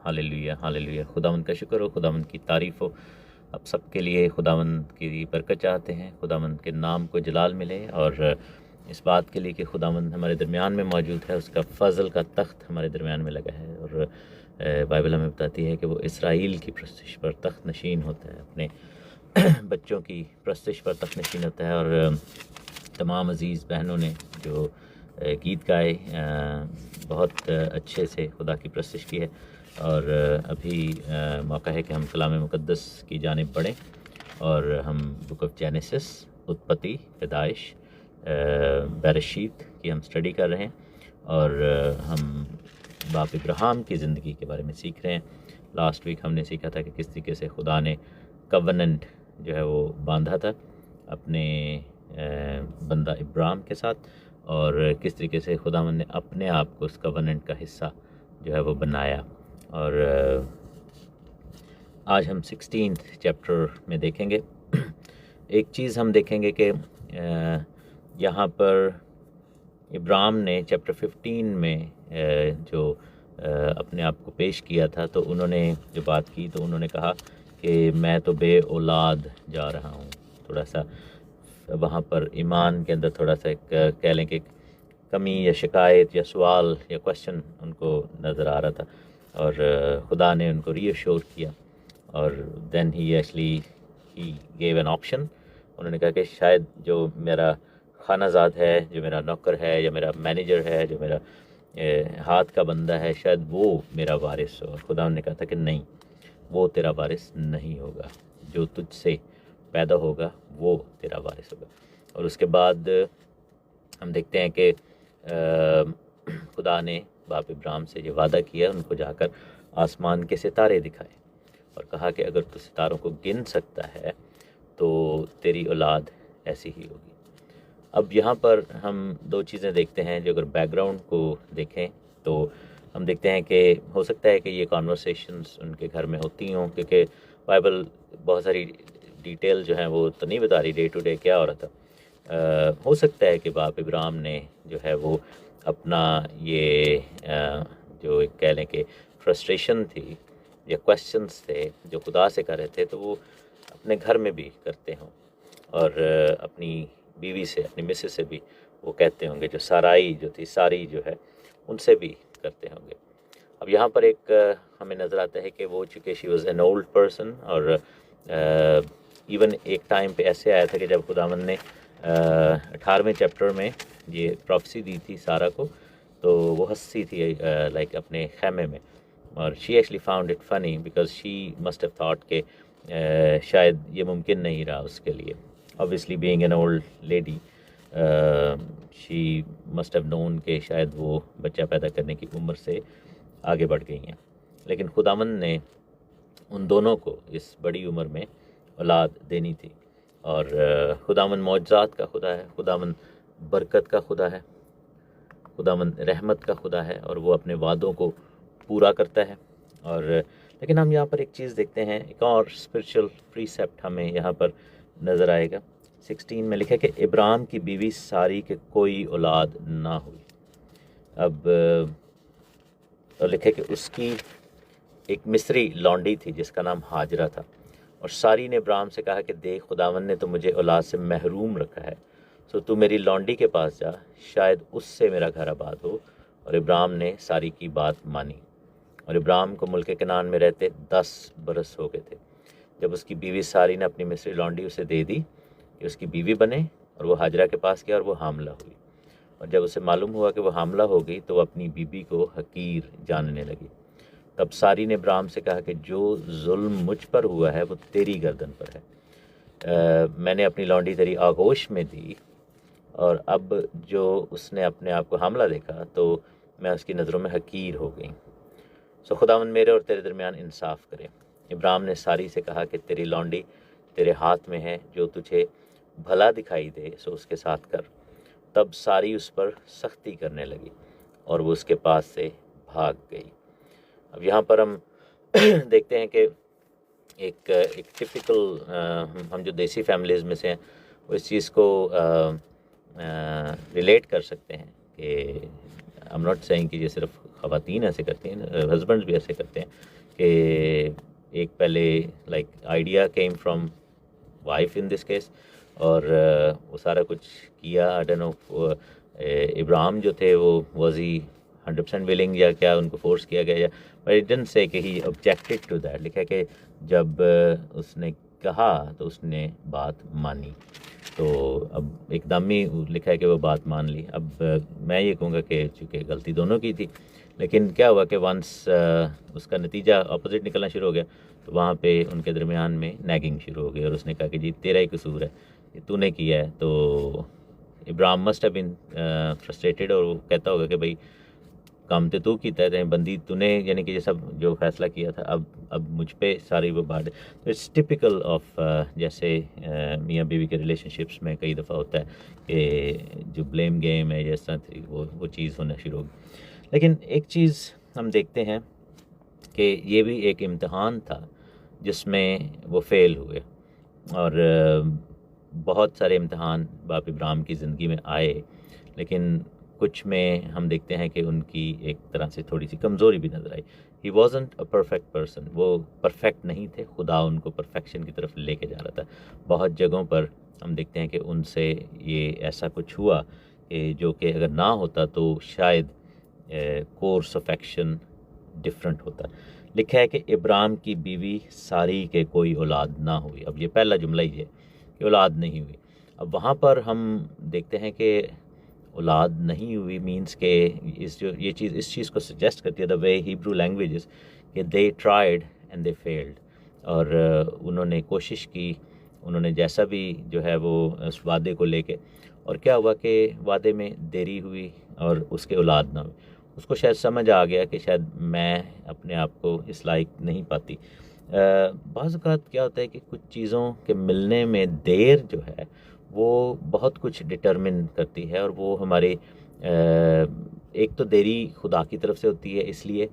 Hallelujah hallelujah. खुदावंद का शुक्र हो, खुदावंद की तारीफ़ हो। अब सबके लिए खुदावंद की बरकत चाहते हैं, खुदावंद के नाम को जलाल मिले, और इस बात के लिए कि खुदावंद हमारे दरमियान में मौजूद है, उसका फ़ज़ल का तख्त हमारे दरमियान में लगा है। और बाइबल हमें बताती है कि वो इसराइल की परस्तिश पर तख्त नशीन होता है, अपने बच्चों की परस्तिश पर तख्त नशीन होता है। और तमाम अज़ीज़ बहनों ने जो गीत गाए, बहुत अच्छे से खुदा की परस्तिश की है। और अभी मौका है कि हम कलाम मुक़द्दस की जानिब बढ़ें, और हम बुक ऑफ जेनेसिस, उत्पत्ति, पैदाइश, बेरशीत की हम स्टडी कर रहे हैं। और हम बाप इब्राहिम की ज़िंदगी के बारे में सीख रहे हैं। लास्ट वीक हमने सीखा था कि किस तरीके से खुदा ने कवनेंट जो है वो बांधा था अपने बंदा इब्राहिम के साथ, और किस तरीके से खुदावंद ने अपने आप को उस कवनेंट का हिस्सा जो है वो बनाया। और आज हम 16th चैप्टर में देखेंगे। एक चीज़ हम देखेंगे कि यहाँ पर इब्राहिम ने चैप्टर 15 में जो अपने आप को पेश किया था, तो उन्होंने जो बात की, तो उन्होंने कहा कि मैं तो बे औलाद जा रहा हूँ। थोड़ा सा वहाँ पर ईमान के अंदर थोड़ा सा एक कह लें कि कमी या शिकायत या सवाल या क्वेश्चन उनको नज़र आ रहा था, और खुदा ने उनको रीअश्योर किया। और then he gave an option. उन्होंने कहा कि शायद जो मेरा खानाजाद है, जो मेरा नौकर है, या मेरा मैनेजर है, जो मेरा हाथ का बंदा है, शायद वो मेरा वारिस हो। और खुदा ने कहा था कि नहीं, वो तेरा वारिस नहीं होगा, जो तुझसे पैदा होगा वो तेरा वारिस होगा। और उसके बाद हम देखते हैं कि खुदा ने बाप इब्राहिम से ये वादा किया, उनको जाकर आसमान के सितारे दिखाए और कहा कि अगर तू सितारों को गिन सकता है तो तेरी औलाद ऐसी ही होगी। अब यहाँ पर हम दो चीज़ें देखते हैं। जो अगर बैकग्राउंड को देखें तो हम देखते हैं कि हो सकता है कि ये कॉन्वर्सेशंस उनके घर में होती हों, क्योंकि बाइबल बहुत सारी डिटेल जो है वो तो नहीं बता रही डे टू डे क्या हो रहा था। हो सकता है कि बाप इब्राहिम ने जो है वो अपना ये जो एक कह लें कि फ्रस्ट्रेशन थी या क्वेश्चंस थे जो खुदा से कर रहे थे, तो वो अपने घर में भी करते हों, और अपनी बीवी से, अपनी मिसेस से भी वो कहते होंगे, जो साराई जो थी, सारी जो है, उनसे भी करते होंगे। अब यहाँ पर एक हमें नज़र आता है कि वो चूँकि she was an old person, और इवन एक टाइम पे ऐसे आया था कि जब खुदावंद ने 18वें चैप्टर में ये प्रोफेसी दी थी सारा को, तो वो हंसी थी लाइक अपने खैमे में, और she actually found it funny because she must have thought कि शायद ये मुमकिन नहीं रहा उसके लिए। Obviously being an old lady, she must have known कि शायद वो बच्चा पैदा करने की उम्र से आगे बढ़ गई हैं। लेकिन खुदावंद ने उन दोनों को इस बड़ी उम्र में औलाद देनी थी। और खुदावंद मौजज़ात का खुदा है, खुदावंद बरकत का खुदा है, खुदावंद रहमत का खुदा है, और वो अपने वादों को पूरा करता है। और लेकिन हम यहाँ पर एक चीज़ देखते हैं, एक और स्पिरिचुअल प्रीसेप्ट हमें यहाँ पर नज़र आएगा। 16 में लिखा है कि इब्राहिम की बीवी सारी के कोई औलाद ना हुई। अब तो लिखे कि उसकी एक मिस्री लौंडी थी जिसका नाम हाजरा था, और सारी ने इब्राहिम से कहा कि देख, खुदावन ने तो मुझे औलाद से महरूम रखा है, सो तू मेरी लौंडी के पास जा, शायद उससे मेरा घर आबाद हो। और इब्राहिम ने सारी की बात मानी। और इब्राहिम को मुल्क कनान में रहते 10 बरस हो गए थे जब उसकी बीवी सारी ने अपनी मिस्री लौंडी उसे दे दी कि उसकी बीवी बने, और वो हाजरा के पास गया और वो हामला हुई। और जब उसे मालूम हुआ कि वो हामला हो गई तो वो अपनी बीबी को हकीर जानने लगी। तब सारी ने इब्राहिम से कहा कि जो जुल्म मुझ पर हुआ है वो तेरी गर्दन पर है। मैंने अपनी लौंडी तेरी आगोश में दी, और अब जो उसने अपने आप को हामला देखा तो मैं उसकी नज़रों में हकीर हो गई। सो खुदावंद मेरे और तेरे दरमियान इंसाफ करे। इब्राहिम ने सारी से कहा कि तेरी लौंडी तेरे हाथ में है, जो तुझे भला दिखाई दे सो उसके साथ कर। तब सारी उस पर सख्ती करने लगी और वो उसके पास से भाग गई। अब यहाँ पर हम देखते हैं कि एक टिपिकल हम जो देसी फैमिलीज़ में से हैं वो इस चीज़ को रिलेट कर सकते हैं कि आई एम नॉट सेइंग कि ये सिर्फ ख़वातीन ऐसे करती हैं, हस्बैंड्स भी ऐसे करते हैं कि एक पहले like idea came from wife in this case, और वो सारा कुछ किया। आई डोंट नो इब्राहिम जो थे वो वाज ही 100% विलिंग या क्या उनको फोर्स किया गया, या बट इट डिडंट से कि ही ऑब्जेक्टेड टू दैट। लिखा है कि जब उसने कहा तो उसने बात मानी, तो अब एकदम ही लिखा है कि वो बात मान ली। अब मैं ये कहूँगा कि चूँकि गलती दोनों की थी, लेकिन क्या हुआ कि वंस उसका नतीजा अपोजिट निकलना शुरू हो गया, तो वहाँ पे उनके दरमियान में नैगिंग शुरू हो गई, और उसने कहा कि जी तेरा ही कसूर है, ये तूने किया है। तो Ibrahim must have been frustrated, और वो कहता होगा कि भाई काम तो तू कीता है, बंदी तूने, यानी कि ये सब जो फैसला किया था अब मुझ पे सारी वो बात। तो इट्स टिपिकल ऑफ जैसे मियाँ बीवी के रिलेशनशिप्स में कई दफ़ा होता है कि जो ब्लेम गेम है जैसा थी वो चीज़ होना शुरू हो गई। लेकिन एक चीज़ हम देखते हैं कि ये भी एक इम्तहान था जिसमें वो फेल हुए, और बहुत सारे इम्तहान बाप इब्राहिम की ज़िंदगी में आए, लेकिन कुछ में हम देखते हैं कि उनकी एक तरह से थोड़ी सी कमज़ोरी भी नज़र आई। ही वॉजंट अ परफेक्ट पर्सन, वो परफेक्ट नहीं थे, खुदा उनको परफेक्शन की तरफ लेके जा रहा था। बहुत जगहों पर हम देखते हैं कि उनसे ये ऐसा कुछ हुआ कि जो कि अगर ना होता तो शायद कोर्स ऑफ एक्शन डिफरेंट होता। लिखा है कि इब्राहिम की बीवी सारी के कोई औलाद ना हुई। अब ये पहला जुमला ही है कि औलाद नहीं हुई। अब वहाँ पर हम देखते हैं कि औलाद नहीं हुई मींस के ये चीज़ इस चीज़ को सजेस्ट करती है द वे हिब्रू लैंग्वेजेस कि they tried and they failed, और उन्होंने कोशिश की, उन्होंने जैसा भी जो है वो उस वादे को लेके, और क्या हुआ कि वादे में देरी हुई और उसके औलाद ना हुई। उसको शायद समझ आ गया कि शायद मैं अपने आप को इस लायक नहीं पाती। बाज़ औक़ात क्या होता है कि कुछ चीज़ों के मिलने में देर जो है वो बहुत कुछ डिटरमिन करती है, और वो हमारे एक तो देरी खुदा की तरफ से होती है इसलिए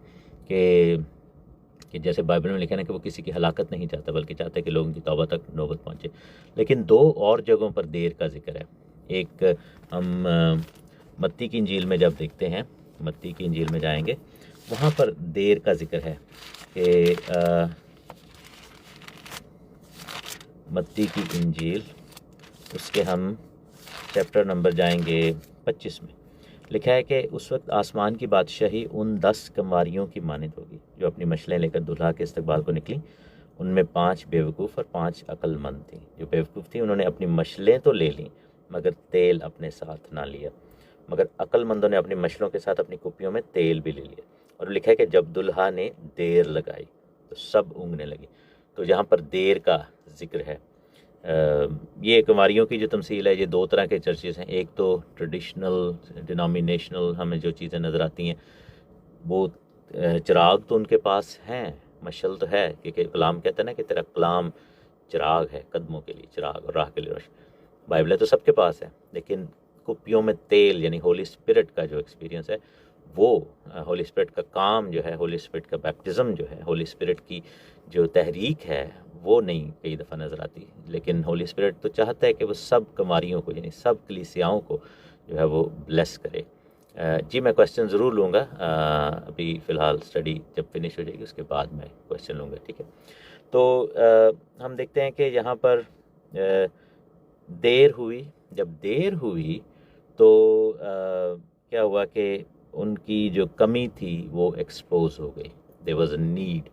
कि जैसे बाइबल में लिखा है ना कि वो किसी की हलाकत नहीं चाहता, बल्कि चाहता है कि लोगों की तौबा तक नौबत पहुँचे। लेकिन दो और जगहों पर देर का जिक्र है। एक हम मत्ती की इंजील में जब देखते हैं, मत्ती की इंजील में जाएंगे, वहाँ पर देर का जिक्र है कि मत्ती की इंजील उसके हम चैप्टर नंबर जाएंगे 25 में। लिखा है कि उस वक्त आसमान की बादशाही उन 10 कंवारियों की मानित होगी जो अपनी मछलें लेकर दुल्हा के इस्तकबाल को निकली। उनमें 5 बेवकूफ़ और 5 अक्लमंद थी। जो बेवकूफ़ थी उन्होंने अपनी मछलें तो ले लीं मगर तेल अपने साथ ना लिया, मगर अक्लमंदों ने अपनी मछलों के साथ अपनी कुप्पियों में तेल भी ले लिया। और लिखा है कि जब दुल्हा ने देर लगाई तो सब ऊँघने लगे। तो यहाँ पर देर का जिक्र है। ये कुमारियों की जो तमसील है, ये दो तरह के चर्चेस हैं। एक तो ट्रेडिशनल डिनोमिनेशनल हमें जो चीज़ें नज़र आती हैं, वो चिराग तो उनके पास हैं, मशल तो है, क्योंकि कलाम कहता है ना कि तेरा कलाम चिराग है, कदमों के लिए चिराग और राह के लिए रोशनी। बाइबल तो सबके पास है, लेकिन कुप्पियों में तेल यानी होली स्पिरिट का जो एक्सपीरियंस है, वो होली स्पिरिट का काम जो है, होली स्पिरिट का बैप्टिज़म जो है, होली स्पिरिट की जो तहरीक है, वो नहीं कई दफ़ा नज़र आती। लेकिन होली स्पिरिट तो चाहता है कि वो सब कुमारियों को यानी सब कलीसियाओं को जो है वो ब्लेस करे। जी मैं क्वेश्चन ज़रूर लूँगा, अभी फ़िलहाल स्टडी जब फिनिश हो जाएगी उसके बाद मैं क्वेश्चन लूँगा, ठीक है। तो हम देखते हैं कि यहाँ पर देर हुई। जब देर हुई तो क्या हुआ कि उनकी जो कमी थी वो एक्सपोज हो गई। देयर वाज अ नीड,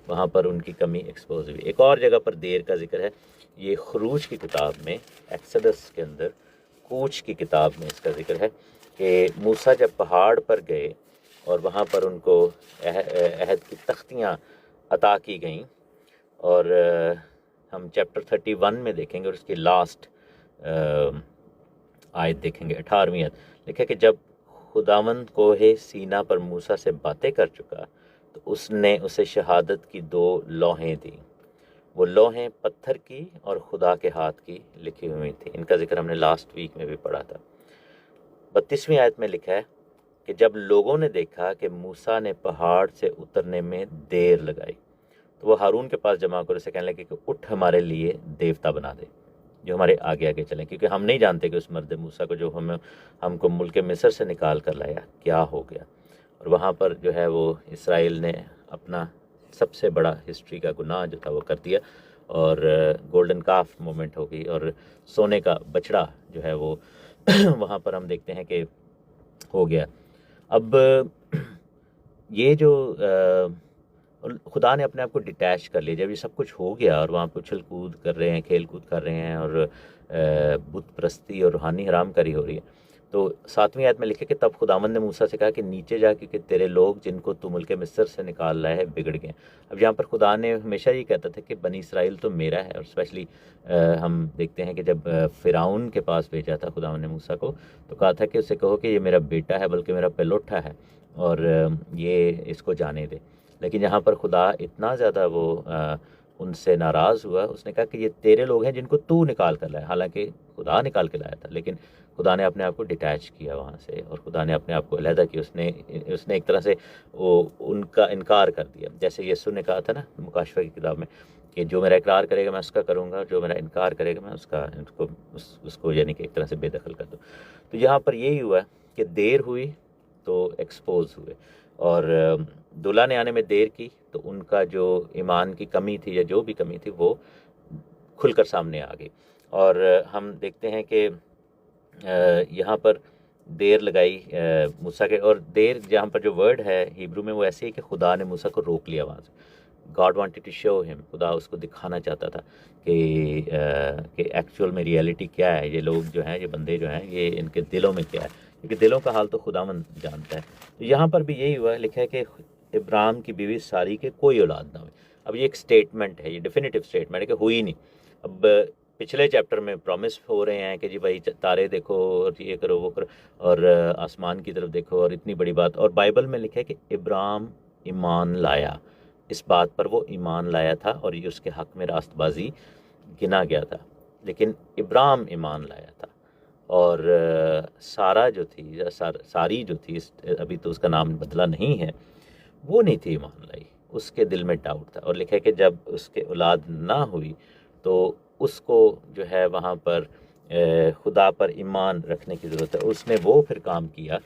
वहाँ पर उनकी कमी एक्सपोज हुई। एक और जगह पर देर का जिक्र है, ये खरूज की किताब में, एक्सोडस के अंदर कूच की किताब में इसका जिक्र है कि मूसा जब पहाड़ पर गए और वहाँ पर उनको अहद की तख्तियाँ अता की गईं, और हम चैप्टर 31 में देखेंगे और उसकी लास्ट आयत देखेंगे, 18वीं आयत। लिखा कि जब खुदावंद कोहे सीना पर मूसा से बातें कर चुका तो उसने उसे शहादत की 2 लौहें दी। वो लौहें पत्थर की और खुदा के हाथ की लिखी हुई थी। इनका जिक्र हमने लास्ट वीक में भी पढ़ा था। 32वीं आयत में लिखा है कि जब लोगों ने देखा कि मूसा ने पहाड़ से उतरने में देर लगाई तो वो हारून के पास जमा कर उसे कहने लगे कि उठ हमारे लिए देवता बना दे जो हमारे आगे आगे चलें, क्योंकि हम नहीं जानते कि उस मर्द मूसा को जो हमको मुल्क मिस्र से निकाल कर लाया क्या हो गया। और वहाँ पर जो है वो इसराइल ने अपना सबसे बड़ा हिस्ट्री का गुनाह जो था वो कर दिया, और गोल्डन काफ मोमेंट हो गई, और सोने का बछड़ा जो है वो वहाँ पर हम देखते हैं कि हो गया। अब ये जो खुदा ने अपने आप को डिटैच कर लिया, जब ये सब कुछ हो गया और वहाँ पर उछल कूद कर रहे हैं, खेल कूद कर रहे हैं, और बुत परस्ती और रूहानी हराम करी हो रही है, तो 7वीं आयत में लिखे कि तब खुदावंद ने मूसा से कहा कि नीचे जाके कि तेरे लोग जिनको तू मुल्क मिस्र से निकाल रहा है बिगड़ गए। अब यहाँ पर खुदा ने हमेशा ये कहता था कि बनी इसराइल तो मेरा है, और स्पेशली हम देखते हैं कि जब फ़िरौन के पास भेजा था खुदावंद ने मूसा को, तो कहा था कि उसे कहो कि ये मेरा बेटा है, बल्कि मेरा पहलोठा है, और ये इसको जाने दे। लेकिन यहाँ पर खुदा इतना ज़्यादा वो उनसे नाराज़ हुआ, उसने कहा कि ये तेरे लोग हैं जिनको तू निकाल कर लाया। हालांकि खुदा निकाल के लाया था, लेकिन खुदा ने अपने आप को डिटैच किया वहाँ से, और खुदा ने अपने आप को अलहदा किया। उसने एक तरह से वो उनका इनकार कर दिया। जैसे यीशु ने कहा था ना मुकाशफा की किताब में कि जो मेरा इकरार करेगा मैं उसका करूँगा, जो मेरा इनकार करेगा मैं उसको यानी कि एक तरह से बेदखल कर दूँ। तो यहाँ पर यही हुआ कि देर हुई तो एक्सपोज हुए, और दूल्हा ने आने में देर की तो उनका जो ईमान की कमी थी या जो भी कमी थी वो खुलकर सामने आ गई। और हम देखते हैं कि यहाँ पर देर लगाई मूसा के, और देर जहाँ पर जो वर्ड है हिब्रू में वो ऐसे ही कि खुदा ने मूसा को रोक लिया वहाँ से। God wanted to show him, खुदा उसको दिखाना चाहता था कि एक्चुअल में रियलिटी क्या है, ये लोग जो हैं, ये बंदे जो हैं, ये इनके दिलों में क्या है, क्योंकि दिलों का हाल तो खुदावंद जानता है। तो यहाँ पर भी यही हुआ, लिखा है कि इब्राहिम की बीवी सारी के कोई औलाद ना हुई। अब ये एक स्टेटमेंट है, ये डेफिनेटिव स्टेटमेंट है कि हुई नहीं। अब पिछले चैप्टर में प्रॉमिस हो रहे हैं कि जी भाई तारे देखो और ये करो वो करो, और आसमान की तरफ देखो, और इतनी बड़ी बात। और बाइबल में लिखा है कि इब्राहिम ईमान लाया, इस बात पर वो ईमान लाया था, और ये उसके हक़ में रास्तबाजी गिना गया था। लेकिन इब्राहिम ईमान लाया था, और सारा जो थी सारी जो थी, अभी तो उसका नाम बदला नहीं है, वो नहीं थी ईमान लाई, उसके दिल में डाउट था। और लिखा है कि जब उसके औलाद ना हुई तो उसको जो है वहाँ पर खुदा पर ईमान रखने की ज़रूरत है। उसने वो फिर काम किया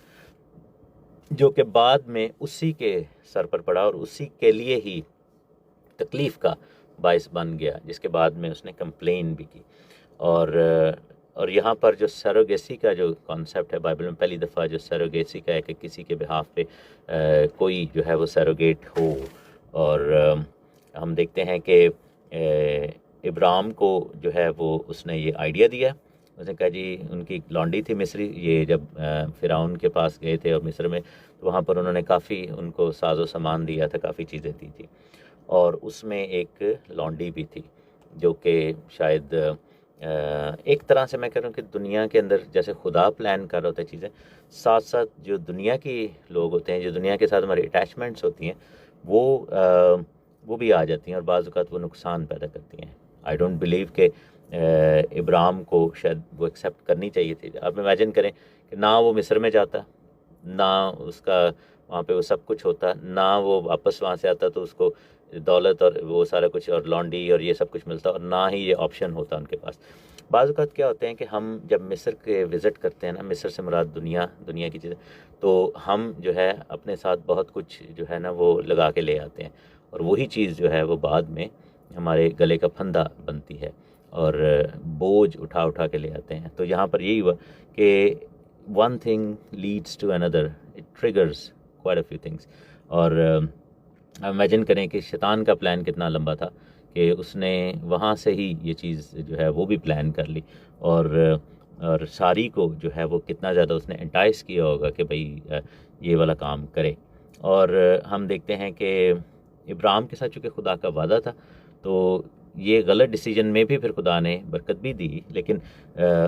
जो कि बाद में उसी के सर पर पड़ा, और उसी के लिए ही तकलीफ़ का बायस बन गया, जिसके बाद में उसने कंप्लेन भी की। और यहाँ पर जो सरोगेसी का जो कॉन्सेप्ट है, बाइबल में पहली दफ़ा जो सरोगेसी का है कि किसी के बिहाफ पे कोई जो है वो सरोगेट हो। और हम देखते हैं कि इब्राहिम को जो है वो उसने ये आइडिया दिया। उसने कहा जी, उनकी लॉन्डी थी मिस्री, ये जब फ़िरौन के पास गए थे और मिस्र में, तो वहाँ पर उन्होंने काफ़ी उनको साजो सामान दिया था, काफ़ी चीज़ें दी थी, और उसमें एक लॉन्डी भी थी जो कि शायद एक तरह से मैं कह रहा हूँ कि दुनिया के अंदर जैसे खुदा प्लान कर रहा होता है चीज़ें, साथ साथ जो दुनिया की लोग होते हैं, जो दुनिया के साथ हमारी अटैचमेंट्स होती हैं, वो भी आ जाती हैं, और बाज़ औक़ात वो नुकसान पैदा करती हैं। आई डोंट बिलीव कि इब्राहिम को शायद वो एक्सेप्ट करनी चाहिए थी। आप इमेजिन करें कि ना वो मिस्र में जाता, ना उसका वहाँ पे वो सब कुछ होता, ना वो वापस वहाँ से आता तो उसको दौलत और वो सारा कुछ और लॉन्डी और ये सब कुछ मिलता, और ना ही ये ऑप्शन होता उनके पास। बाज़ औक़ात क्या होते हैं कि हम जब मिस्र के विज़िट करते हैं ना, मिस्र से मुराद दुनिया की चीज़ें, तो हम जो है अपने साथ बहुत कुछ जो है ना वो लगा के ले आते हैं, और वही चीज़ जो है वो बाद में हमारे गले का फंदा बनती है, और बोझ उठा उठा के ले आते हैं। तो यहाँ पर यही हुआ कि one thing leads to another, it triggers quite a few things. और इमेजिन करें कि शैतान का प्लान कितना लंबा था कि उसने वहाँ से ही ये चीज़ जो है वो भी प्लान कर ली, और सारी को जो है वो कितना ज़्यादा उसने एंटाइस किया होगा कि भाई ये वाला काम करे। और हम देखते हैं कि इब्राहिम के साथ चूँकि खुदा का वादा था, तो ये गलत डिसीजन में भी फिर खुदा ने बरकत भी दी, लेकिन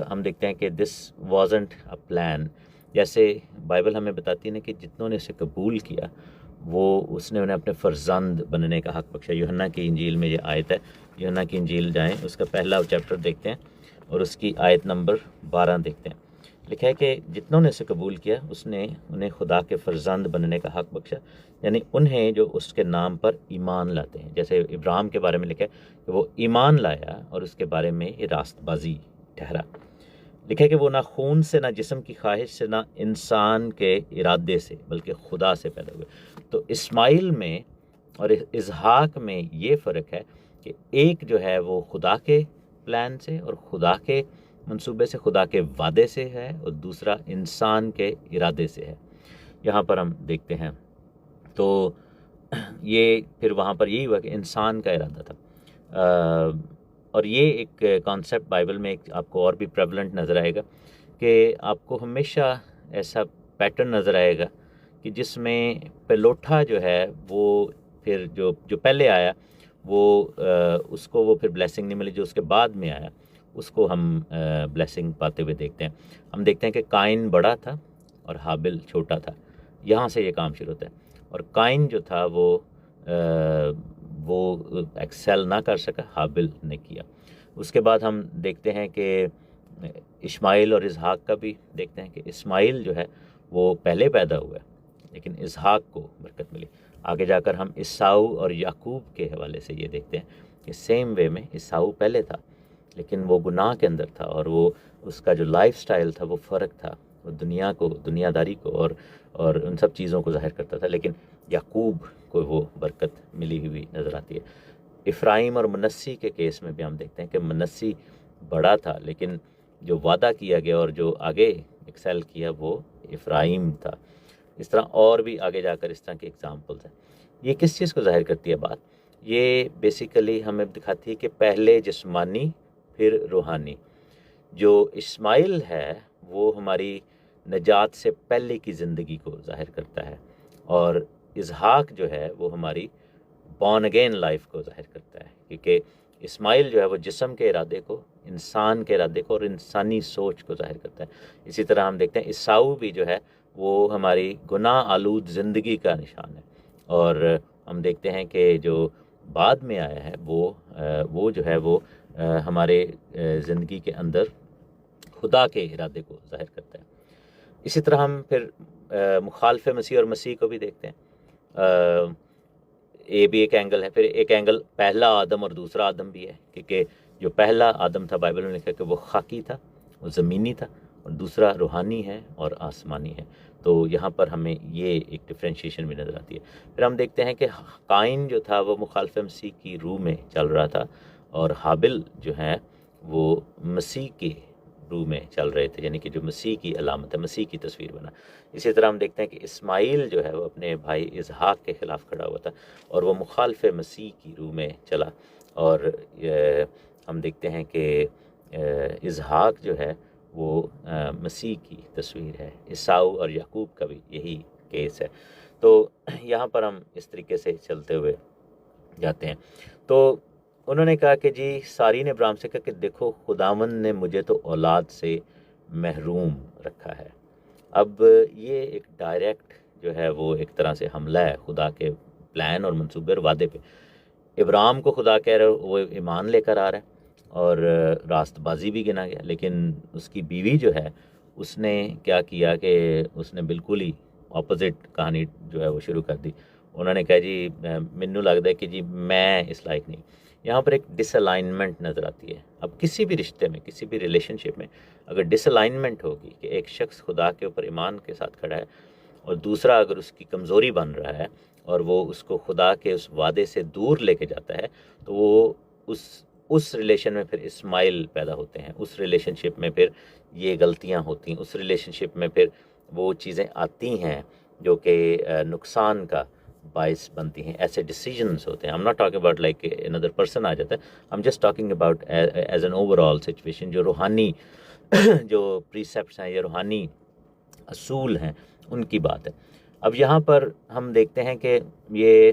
हम देखते हैं कि दिस वाज़न्ट अ प्लान। जैसे बाइबल हमें बताती है ना कि जितनों ने इसे कबूल किया वो उसने उन्हें अपने फ़र्जंद बनने का हक़ बख्शा। यूहन्ना की इंजील में ये आयत है, यूहन्ना की इंजील जाएँ, उसका पहला चैप्टर देखते हैं और उसकी आयत नंबर 12 देखते हैं। लिखा है कि जितनों ने इसे कबूल किया उसने उन्हें खुदा के फ़र्जंद बनने का हक़ बख्शा, यानी उन्हें जो उसके नाम पर ईमान लाते हैं। जैसे इब्राहिम के बारे में लिखा है कि वो ईमान लाया और उसके बारे में ये रास्तबाजी ठहरा। लिखा है कि वो ना खून से, ना जिस्म की ख्वाहिश से, ना इंसान के इरादे से, बल्कि खुदा से पैदा हुए। तो इस्माइल में और इसहाक में ये फ़र्क है कि एक जो है वो खुदा के प्लान से और खुदा के मंसूबे से, खुदा के वादे से है, और दूसरा इंसान के इरादे से है। यहाँ पर हम देखते हैं तो ये फिर वहाँ पर यही हुआ कि इंसान का इरादा था। और ये एक कॉन्सेप्ट बाइबल में एक आपको और भी प्रेवलेंट नज़र आएगा कि आपको हमेशा ऐसा पैटर्न नज़र आएगा कि जिसमें पेलोठा जो है वो फिर जो जो पहले आया वो उसको वो फिर ब्लेसिंग नहीं मिली, जो उसके बाद में आया उसको हम ब्लेसिंग पाते हुए देखते हैं। हम देखते हैं कि काइन बड़ा था और हाबिल छोटा था। यहाँ से ये काम शुरू होता है। और काइन जो था वो एक्सेल ना कर सका, हाबिल ने किया। उसके बाद हम देखते हैं कि इस्माइल और इसहाक का भी देखते हैं कि इस्माइल जो है वो पहले पैदा हुआ है, लेकिन इसहाक को बरकत मिली। आगे जाकर हम ईसाऊ और याकूब के हवाले से ये देखते हैं कि सेम वे में ईसाऊ पहले था, लेकिन वो गुनाह के अंदर था, और वो उसका जो लाइफ स्टाइल था वो फ़र्क था, वो दुनिया को, दुनियादारी को और उन सब चीज़ों को ज़ाहिर करता था। लेकिन याकूब को वो बरकत मिली हुई नज़र आती है। इफ़्राइम और मनस्सी के केस में भी हम देखते हैं कि मनस्सी बड़ा था, लेकिन जो वादा किया गया और जो आगे एक्सेल किया वो इफ़्राइम था। इस तरह और भी आगे जाकर इस तरह के एग्जाम्पल्स हैं। ये किस चीज़ को ज़ाहिर करती है बात? ये बेसिकली हमें दिखाती है कि पहले जिस्मानी फिर रूहानी। जो इस्माइल है वो हमारी नजात से पहले की ज़िंदगी को ज़ाहिर करता है, और इसहाक जो है वो हमारी बॉर्न अगेन लाइफ को ज़ाहिर करता है, क्योंकि इस्माइल जो है वो जिस्म के इरादे को, इंसान के इरादे को और इंसानी सोच को ज़ाहिर करता है। इसी तरह हम देखते हैं ईसाऊ भी जो है वो हमारी गुनाह आलूद ज़िंदगी का निशान है। और हम देखते हैं कि जो बाद में आया है वो जो है वो हमारे ज़िंदगी के अंदर खुदा के इरादे को ज़ाहिर करता है। इसी तरह हम फिर मुखालफ मसीह और मसीह को भी देखते हैं। ये भी एक एंगल है। फिर एक एंगल पहला आदम और दूसरा आदम भी है, क्योंकि जो पहला आदम था बाइबल में लिखा कि वो खाकी था, वो ज़मीनी था, और दूसरा रूहानी है और आसमानी है। तो यहाँ पर हमें ये एक डिफ्रेंशिएशन भी नज़र आती है। फिर हम देखते हैं कि काइन जो था वो मुखालफ मसीह की रूह में चल रहा था, और हाबिल जो है वो मसीह की रूह में चल रहे थे, यानी कि जो मसीह की अलामत है, मसीह की तस्वीर बना। इसी तरह हम देखते हैं कि इस्माइल जो है वो अपने भाई इसहाक के ख़िलाफ़ खड़ा हुआ था, और वो मुखालफ मसीह की रूह में चला। और हम देखते हैं कि इसहाक जो है वो मसीह की तस्वीर है। ईसाऊ और याकूब का भी यही केस है। तो यहाँ पर हम इस तरीके से चलते हुए जाते हैं। तो उन्होंने कहा कि जी, सारी ने इब्राहिम से कहा कि देखो, खुदावंद ने मुझे तो औलाद से महरूम रखा है। अब ये एक डायरेक्ट जो है वो एक तरह से हमला है खुदा के प्लान और मंसूबे और वादे पे। इब्राहिम को खुदा कह रहे हो, वो ईमान लेकर आ रहा है और रास्तबाजी भी गिना गया, लेकिन उसकी बीवी जो है उसने क्या किया कि उसने बिल्कुल ही ऑपोजिट कहानी जो है वो शुरू कर दी। उन्होंने कहा जी मैनू लगता है कि जी मैं इस लायक नहीं। यहाँ पर एक डिसअलाइनमेंट नज़र आती है। अब किसी भी रिश्ते में, किसी भी रिलेशनशिप में अगर डिसअलाइनमेंट होगी कि एक शख्स खुदा के ऊपर ईमान के साथ खड़ा है और दूसरा अगर उसकी कमज़ोरी बन रहा है और वो उसको खुदा के उस वादे से दूर लेके जाता है, तो वो उस रिलेशन में फिर इस्माइल पैदा होते हैं, उस रिलेशनशिप में फिर ये गलतियाँ होती हैं, उस रिलेशनशिप में फिर वो चीज़ें आती हैं जो कि नुकसान का बायस बनती हैं। ऐसे डिसीजंस होते हैं। I am not talking about like another person आ जाता है, I am just talking about as an overall situation. जो रूहानी जो प्रीसेप्ट्स हैं या रूहानी असूल हैं उनकी बात है। अब यहाँ पर हम देखते हैं कि ये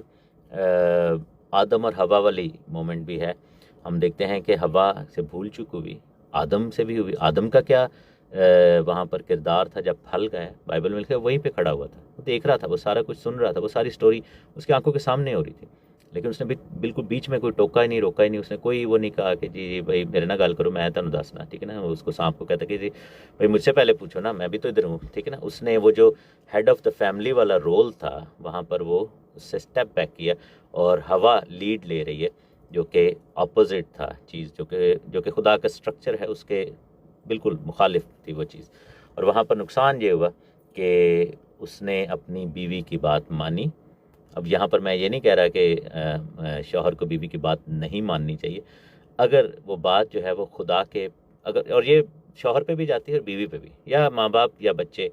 आदम और हवा वाली मोमेंट भी है। हम देखते हैं कि हवा से भूल चूक हुई, आदम से भी हुई। आदम का क्या वहाँ पर किरदार था जब फल गया? बाइबल में लिखा है वहीं पे खड़ा हुआ था, वो देख रहा था, वो सारा कुछ सुन रहा था, वो सारी स्टोरी उसकी आंखों के सामने हो रही थी, लेकिन उसने बिल्कुल बीच में कोई टोका ही नहीं, रोका ही नहीं। उसने कोई वो नहीं कहा कि जी भाई मेरे ना गल करो, मैं तुम दसना, ठीक है ना। उसको सांप को कहता कि जी भाई मुझसे पहले पूछो ना, मैं भी तो इधर हूँ, ठीक है ना। उसने वो जो हेड ऑफ़ द फैमिली वाला रोल था वहाँ पर वो उससे स्टेप बैक किया, और हवा लीड ले रही है जो कि अपोजिट था चीज़, जो कि खुदा का स्ट्रक्चर है उसके बिल्कुल मुखालिफ थी वो चीज़। और वहाँ पर नुकसान ये हुआ कि उसने अपनी बीवी की बात मानी। अब यहाँ पर मैं ये नहीं कह रहा कि शौहर को बीवी की बात नहीं माननी चाहिए, अगर वो बात जो है वो खुदा के, अगर, और ये शौहर पे भी जाती है और बीवी पे भी, या माँ बाप या बच्चे,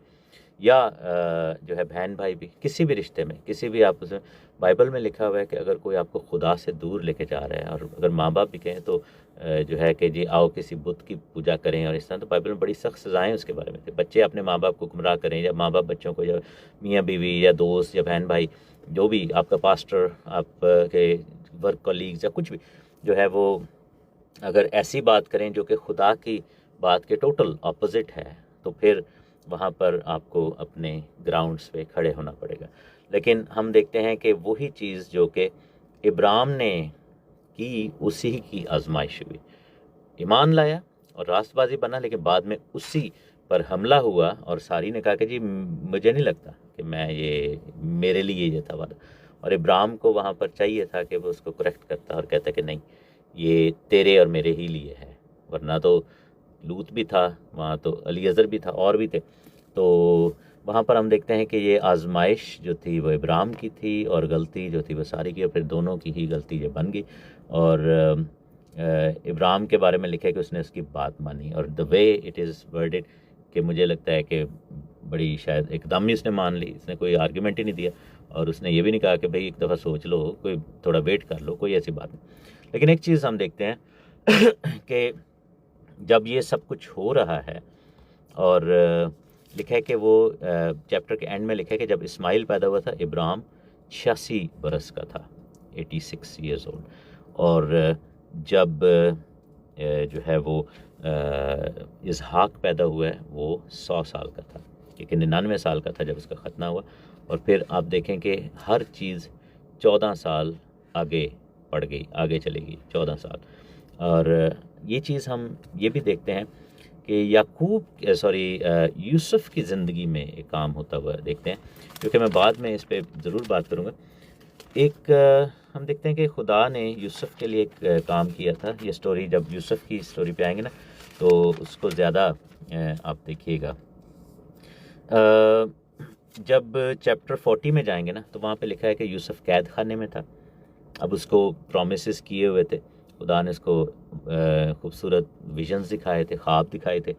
या जो है बहन भाई भी, किसी भी रिश्ते में, किसी भी आपस में, बाइबल में लिखा हुआ है कि अगर कोई आपको खुदा से दूर लेके जा रहा है, और अगर माँ बाप भी कहें तो जो है कि जी आओ किसी बुत की पूजा करें और इस तरह, तो बाइबल में बड़ी सख्त सज़ाएँ उसके बारे में थे। बच्चे अपने माँ बाप को गुमराह करें, या माँ बाप बच्चों को, या मियाँ बीवी या दोस्त या बहन भाई, जो भी आपका पास्टर, आप के वर्क कॉलीग्स या कुछ भी जो है, वो अगर ऐसी बात करें जो कि खुदा की बात के टोटल ऑपोजिट है, तो फिर वहाँ पर आपको अपने ग्राउंड्स पे खड़े होना पड़ेगा। लेकिन हम देखते हैं कि वही चीज़ जो कि इब्राम ने की, उसी की आजमाइश हुई। ईमान लाया और रास्तबाजी बना, लेकिन बाद में उसी पर हमला हुआ, और सारी ने कहा कि जी मुझे नहीं लगता कि मैं ये, मेरे लिए ये था वादा। और इब्राम को वहाँ पर चाहिए था कि वो उसको करेक्ट करता और कहता कि नहीं, ये तेरे और मेरे ही लिए है, वरना तो लूत भी था वहाँ, तो अलीअज़र भी था, और भी थे। तो वहाँ पर हम देखते हैं कि ये आजमाइश जो थी वो इब्राम की थी, और गलती जो थी वो सारी की, और फिर दोनों की ही गलती ये बन गई। और इब्राम के बारे में लिखा है कि उसने उसकी बात मानी, और the way it is worded, कि मुझे लगता है कि बड़ी शायद एकदम ही उसने मान ली, इसने कोई आर्ग्यूमेंट ही नहीं दिया, और उसने ये भी नहीं कहा कि भाई एक दफ़ा सोच लो, कोई थोड़ा वेट कर लो, कोई ऐसी बात नहीं। लेकिन एक चीज़ हम देखते हैं कि जब ये सब कुछ हो रहा है, और लिखा है कि वो चैप्टर के एंड में लिखा है कि जब इस्माइल पैदा हुआ था, इब्राम 86 बरस का था, 86 ईयर्स ओल्ड। और जब जो है वो इसहाक पैदा हुआ है, वो 100 साल का था, क्योंकि 99 साल का था जब उसका ख़तना हुआ। और फिर आप देखें कि हर चीज़ 14 साल आगे बढ़ गई, आगे चलेगी 14 साल। और ये चीज़ हम ये भी देखते हैं कि यूसुफ़ की ज़िंदगी में एक काम होता हुआ देखते हैं, क्योंकि मैं बाद में इस पे ज़रूर बात करूँगा। एक हम देखते हैं कि खुदा ने यूसुफ़ के लिए एक काम किया था। ये स्टोरी, जब यूसुफ़ की स्टोरी पे आएंगे ना, तो उसको ज़्यादा आप देखिएगा। जब चैप्टर 40 में जाएंगे ना, तो वहाँ पे लिखा है कि यूसुफ़ कैद खाने में था। अब उसको प्रोमिसेस किए हुए थे, खुदा ने उसको खूबसूरत विजन्स दिखाए थे, ख्वाब दिखाए थे,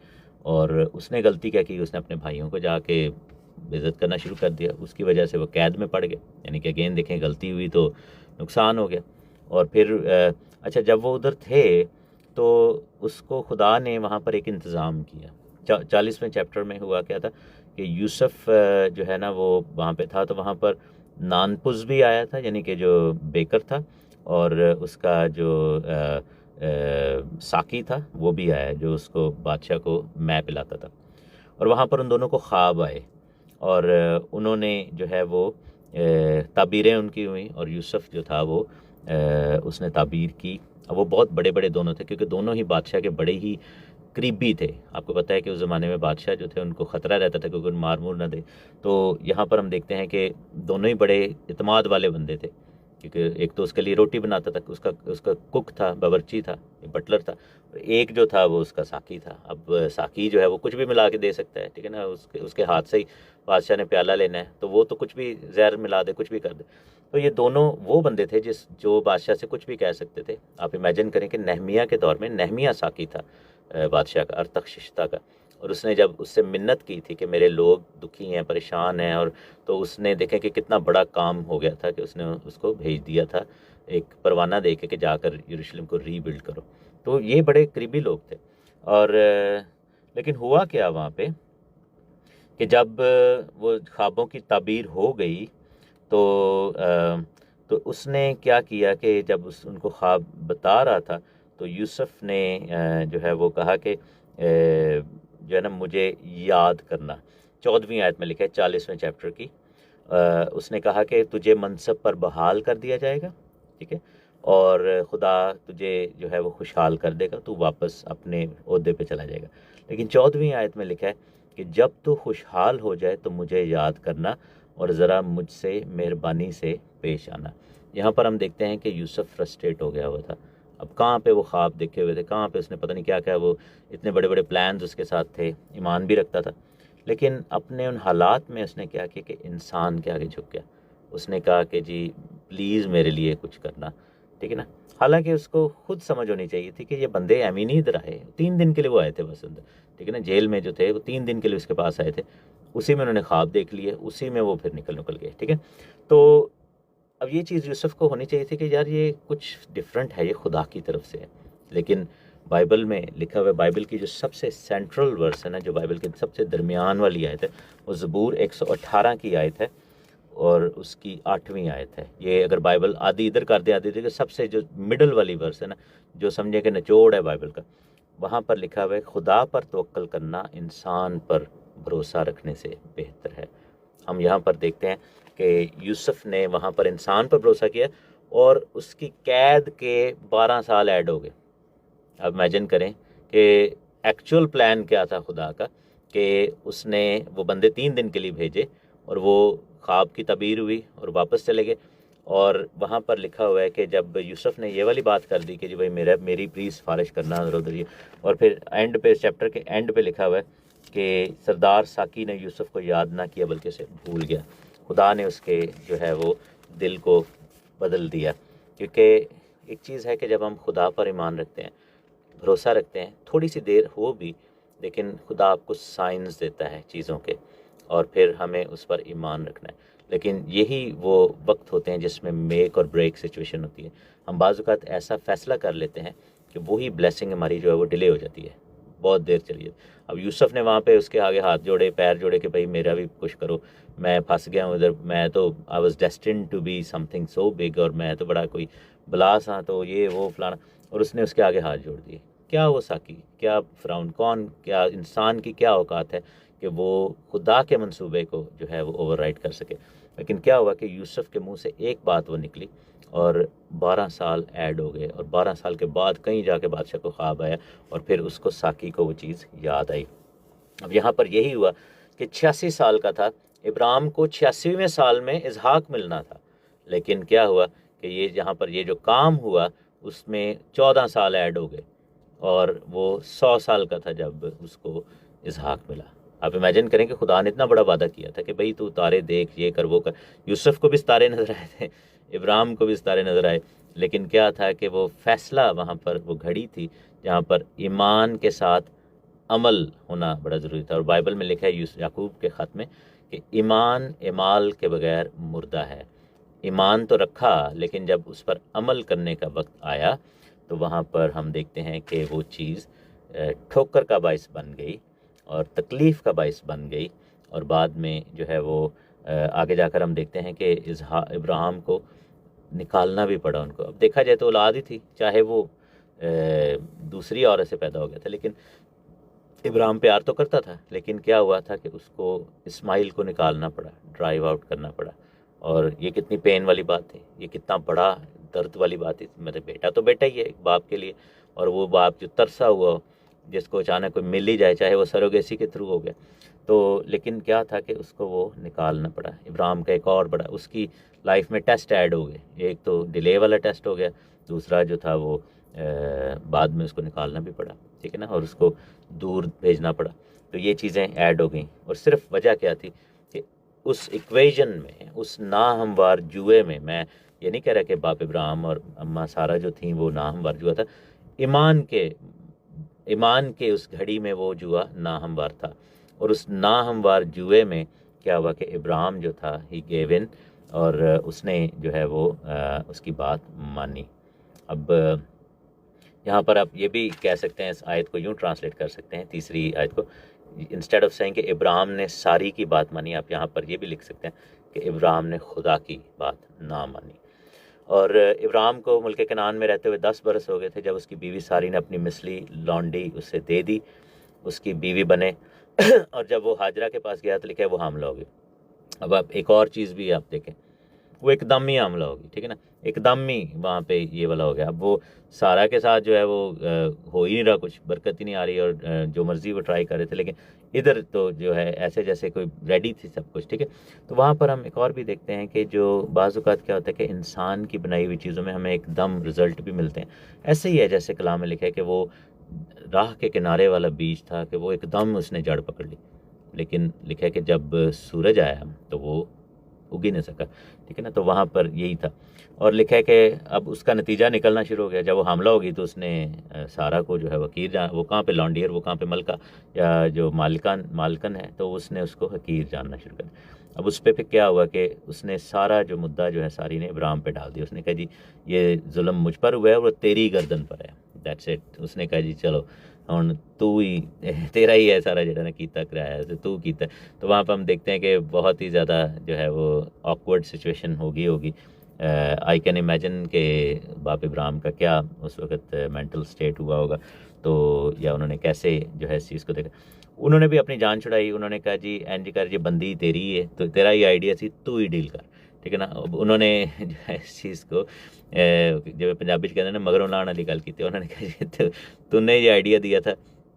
और उसने गलती क्या की, उसने अपने भाइयों को जाके बेइज्जत करना शुरू कर दिया। उसकी वजह से वो कैद में पड़ गया, यानी कि अगेन देखें, गलती हुई तो नुकसान हो गया। और फिर अच्छा, जब वो उधर थे तो उसको खुदा ने वहाँ पर एक इंतज़ाम किया। 40वें चैप्टर में हुआ क्या था कि यूसुफ़ जो है ना, वो वहाँ पे था, तो वहाँ पर नानपुस भी आया था, यानी कि जो बेकर था, और उसका जो साकी था वो भी आया, जो उसको बादशाह को मैं पिलाता था। और वहाँ पर उन दोनों को ख्वाब आए, और उन्होंने जो है वो ताबीरें उनकी हुई, और यूसुफ़ जो था वो उसने ताबीर की। अब वो बहुत बड़े बड़े दोनों थे, क्योंकि दोनों ही बादशाह के बड़े ही करीबी थे। आपको पता है कि उस ज़माने में बादशाह जो थे उनको ख़तरा रहता था कि कोई मार मूर ना दे। तो यहाँ पर हम देखते हैं कि दोनों ही बड़े इत्मीनान वाले बंदे थे, क्योंकि एक तो उसके लिए रोटी बनाता था, उसका उसका कुक था, बावर्ची था, बटलर था, एक जो था वो उसका साकी था। अब साकी जो है वो कुछ भी मिला के दे सकता है, ठीक है ना, उसके हाथ से ही बादशाह ने प्याला लेना है, तो वो तो कुछ भी जहर मिला दे, कुछ भी कर दे। तो ये दोनों वो बंदे थे जो बादशाह से कुछ भी कह सकते थे। आप इमेजिन करें कि नहमिया के दौर में नहमिया साकी था बादशाह का, अरतख्शिश्ता का, और उसने जब उससे मिन्नत की थी कि मेरे लोग दुखी हैं, परेशान हैं, और तो उसने देखें कि कितना बड़ा काम हो गया था कि उसने उसको भेज दिया था एक परवाना दे के कि जाकर यरूशलेम को रीबिल्ड करो। तो ये बड़े करीबी लोग थे। और लेकिन हुआ क्या वहाँ पे कि जब वो ख्वाबों की ताबीर हो गई, तो उसने क्या किया कि जब उनको ख्वाब बता रहा था, तो यूसुफ़ ने जो है वो कहा कि जो है ना, मुझे याद करना। 14वीं आयत में लिखा है 40वें चैप्टर की। उसने कहा कि तुझे मनसब पर बहाल कर दिया जाएगा, ठीक है, और खुदा तुझे जो है वो खुशहाल कर देगा, तू वापस अपने ओहदे पे चला जाएगा। लेकिन 14वीं आयत में लिखा है कि जब तू खुशहाल हो जाए तो मुझे याद करना, और ज़रा मुझसे मेहरबानी से पेश आना। यहाँ पर हम देखते हैं कि यूसुफ़ फ्रस्ट्रेट हो गया हुआ था अब कहाँ पे वो ख्वाब देखे हुए थे, कहाँ पे उसने पता नहीं क्या क्या, वो इतने बड़े बड़े प्लान्स उसके साथ थे, ईमान भी रखता था, लेकिन अपने उन हालात में उसने क्या किया कि इंसान के आगे झुक गया। उसने कहा कि जी प्लीज़ मेरे लिए कुछ करना, ठीक है ना। हालांकि उसको खुद समझ होनी चाहिए थी कि ये बंदे एमी नहीं इधर आए, 3 दिन के लिए वो आए थे बस अंदर, ठीक है ना। जेल में जो थे वो 3 दिन के लिए उसके पास आए थे, उसी में उन्होंने ख्वाब देख लिए, उसी में वो फिर निकल गए, ठीक है। तो अब ये चीज़ यूसुफ को होनी चाहिए थी कि यार ये कुछ डिफरेंट है, ये खुदा की तरफ से है। लेकिन बाइबल में लिखा हुआ है, बाइबल की जो सबसे सेंट्रल वर्स है ना, जो बाइबल के सबसे दरमियान वाली आयत है, वो ज़बूर 118 की आयत है और उसकी 8वीं आयत है। ये अगर बाइबल आधी इधर कर दे आधी इधर, सबसे जो मिडल वाली वर्स है ना, जो समझे कि निचोड़ है बाइबल का, वहाँ पर लिखा हुआ है खुदा पर तवक्कल करना इंसान पर भरोसा रखने से बेहतर है। हम यहाँ पर देखते हैं कि यूसुफ ने वहाँ पर इंसान पर भरोसा किया और उसकी कैद के 12 साल ऐड हो गए। अब इमेजिन करें कि एक्चुअल प्लान क्या था खुदा का, कि उसने वो बंदे 3 दिन के लिए भेजे और वो ख्वाब की तबीर हुई और वापस चले गए। और वहाँ पर लिखा हुआ है कि जब यूसुफ ने ये वाली बात कर दी कि जी भाई मेरी प्लीज़ सिफारिश करना उधर उधर ये, और फिर एंड पे, चैप्टर के एंड पे लिखा हुआ है कि सरदार साकी ने यूसुफ को याद ना किया बल्कि उसे भूल गया। खुदा ने उसके जो है वो दिल को बदल दिया। क्योंकि एक चीज़ है कि जब हम खुदा पर ईमान रखते हैं, भरोसा रखते हैं, थोड़ी सी देर हो भी, लेकिन खुदा आपको साइंस देता है चीज़ों के, और फिर हमें उस पर ईमान रखना है। लेकिन यही वो वक्त होते हैं जिसमें मेक और ब्रेक सिचुएशन होती है। हम बाज़ औक़ात ऐसा फ़ैसला कर लेते हैं कि वही ब्लेसिंग हमारी जो है वो डिले हो जाती है, बहुत देर चली जाती है। अब यूसुफ ने वहाँ पे उसके आगे हाथ जोड़े, पैर जोड़े कि भाई मेरा भी कुछ करो, मैं फंस गया हूँ इधर, मैं तो I was destined to be something so big, और मैं तो बड़ा कोई बलास हाँ, तो ये वो फलाना, और उसने उसके आगे हाथ जोड़ दिए। क्या वो साकी, क्या फ़िरौन, कौन, क्या इंसान की क्या औकात है कि वो खुदा के मंसूबे को जो है वो ओवरराइड कर सके। लेकिन क्या हुआ कि यूसुफ के मुंह से एक बात वो निकली और 12 साल ऐड हो गए, और 12 साल के बाद कहीं जाके बादशाह को ख्वाब आया और फिर उसको साकी को वो चीज़ याद आई। अब यहाँ पर यही हुआ कि 86 साल का था इब्राहिम को, 86वें साल में इसहाक मिलना था, लेकिन क्या हुआ कि ये यहाँ पर ये जो काम हुआ उसमें 14 साल ऐड हो गए और वो 100 साल का था जब उसको इसहाक मिला। आप इमेजिन करें कि खुदा ने इतना बड़ा वादा किया था कि भाई तू तारे देख, ये कर वो कर। यूसुफ को भी तारे नज़र आए थे, इब्राहिम को भी तारे नज़र आए, लेकिन क्या था कि वो फैसला वहाँ पर वो घड़ी थी जहाँ पर ईमान के साथ अमल होना बड़ा ज़रूरी था। और बाइबल में लिखा है याकूब के ख़त में कि ईमान इमाल के बगैर मुर्दा है। ईमान तो रखा, लेकिन जब उस पर अमल करने का वक्त आया तो वहाँ पर हम देखते हैं कि वो चीज़ ठोकर का बायस बन गई और तकलीफ़ का बायस बन गई, और बाद में जो है वो आगे जाकर हम देखते हैं कि इब्राहिम को निकालना भी पड़ा उनको। अब देखा जाए तो औलाद ही थी, चाहे वो दूसरी औरत से पैदा हो गया था, लेकिन इब्राहिम प्यार तो करता था। लेकिन क्या हुआ था कि उसको इस्माइल को निकालना पड़ा, ड्राइव आउट करना पड़ा, और ये कितनी पेन वाली बात थी, ये कितना बड़ा दर्द वाली बात थी। मेरे बेटा तो बेटा ही है एक बाप के लिए, और वो बाप जो तरसा हुआ, जिसको अचानक कोई मिल ही जाए, चाहे वो सरोगेसी के थ्रू हो गया तो, लेकिन क्या था कि उसको वो निकालना पड़ा। इब्राहिम का एक और बड़ा उसकी लाइफ में टेस्ट ऐड हो गए, एक तो डिले वाला टेस्ट हो गया, दूसरा जो था वो बाद में उसको निकालना भी पड़ा, ठीक है ना, और उसको दूर भेजना पड़ा। तो ये चीज़ें ऐड हो गई, और सिर्फ वजह क्या थी कि उस इक्वेशन में, उस नाहमवार जुए में, मैं ये नहीं कह रहा कि बाप इब्राहिम और अम्मा सारा जो थी वो नाहमवार जुआ था, ईमान के उस घड़ी में वो जुआ नाहमवार था। और उस नाहमवार जुए में क्या हुआ कि इब्राहिम जो था ही गेव इन, और उसने जो है वो उसकी बात मानी। अब यहाँ पर आप ये भी कह सकते हैं, इस आयत को यूँ ट्रांसलेट कर सकते हैं, तीसरी आयत को, इंस्टेड ऑफ सेइंग कि इब्राहिम ने सारी की बात मानी, आप यहाँ पर ये भी लिख सकते हैं कि इब्राहिम ने खुदा की बात ना मानी। और इब्राहिम को मुल्क कनान में रहते हुए 10 बरस हो गए थे जब उसकी बीवी सारी ने अपनी मिसली लौंडी उससे दे दी, उसकी बीवी बने। और जब वो हाजरा के पास गया तो लिखा है वो हामला हो गई। अब आप एक और चीज़ भी आप देखें, वो एकदम ही हमला होगी, ठीक है ना। एकदम ही वहाँ पे ये वाला हो गया। अब वो सारा के साथ जो है वो हो ही नहीं रहा, कुछ बरकत ही नहीं आ रही, और जो मर्जी वो ट्राई कर रहे थे, लेकिन इधर तो जो है ऐसे जैसे कोई रेडी थी सब कुछ, ठीक है। तो वहाँ पर हम एक और भी देखते हैं कि जो बाज़ औक़ात क्या होता है कि इंसान की बनाई हुई चीज़ों में हमें एकदम रिज़ल्ट भी मिलते हैं। ऐसे ही है जैसे कलाम में लिखा है कि वो राह के किनारे वाला बीज था कि वो एकदम उसने जड़ पकड़ ली, लेकिन लिखा है कि जब सूरज आया तो वो उग ही नहीं सका, ठीक है ना। तो वहाँ पर यही था, और लिखा है कि अब उसका नतीजा निकलना शुरू हो गया। जब वो हमला होगी तो उसने सारा को जो है वकीर वो कहाँ पे लॉन्डियर, वो कहाँ पे मलका या जो मालकन है, तो उसने उसको हकीर जानना शुरू कर दिया। अब उस पर फिर क्या हुआ कि उसने सारा जो मुद्दा जो है सारी ने इब्राहिम पे डाल दिया। उसने कहा जी ये जुल्म मुझ पर हुआ है और तेरी गर्दन पर है, दैट्स इट। उसने कहा जी चलो ਹੁਣ तू ही तेरा ही है सारा ਜਿਹੜਾ ना कीता कराया तो तू कीता। तो वहाँ पर हम देखते हैं कि बहुत ही ज़्यादा जो है वो ऑकवर्ड सिचुएशन होगी। आई कैन इमेजिन कि बाप इब्राहिम का क्या उस वक्त मेंटल स्टेट हुआ होगा, तो या उन्होंने कैसे जो है इस चीज़ को देखा। उन्होंने भी अपनी जान छुड़ाई, उन्होंने कहा जी एंज कर, ये बंदी तेरी है तो तेरा ही आइडिया सी, तू ही डील कर, ठीक है ना। अब उन्होंने जो है इस चीज़ को जो पंजाबी कहते हैं ना मगरों लाने वाली गल की, उन्होंने कहा जी तूने ये आइडिया दिया था,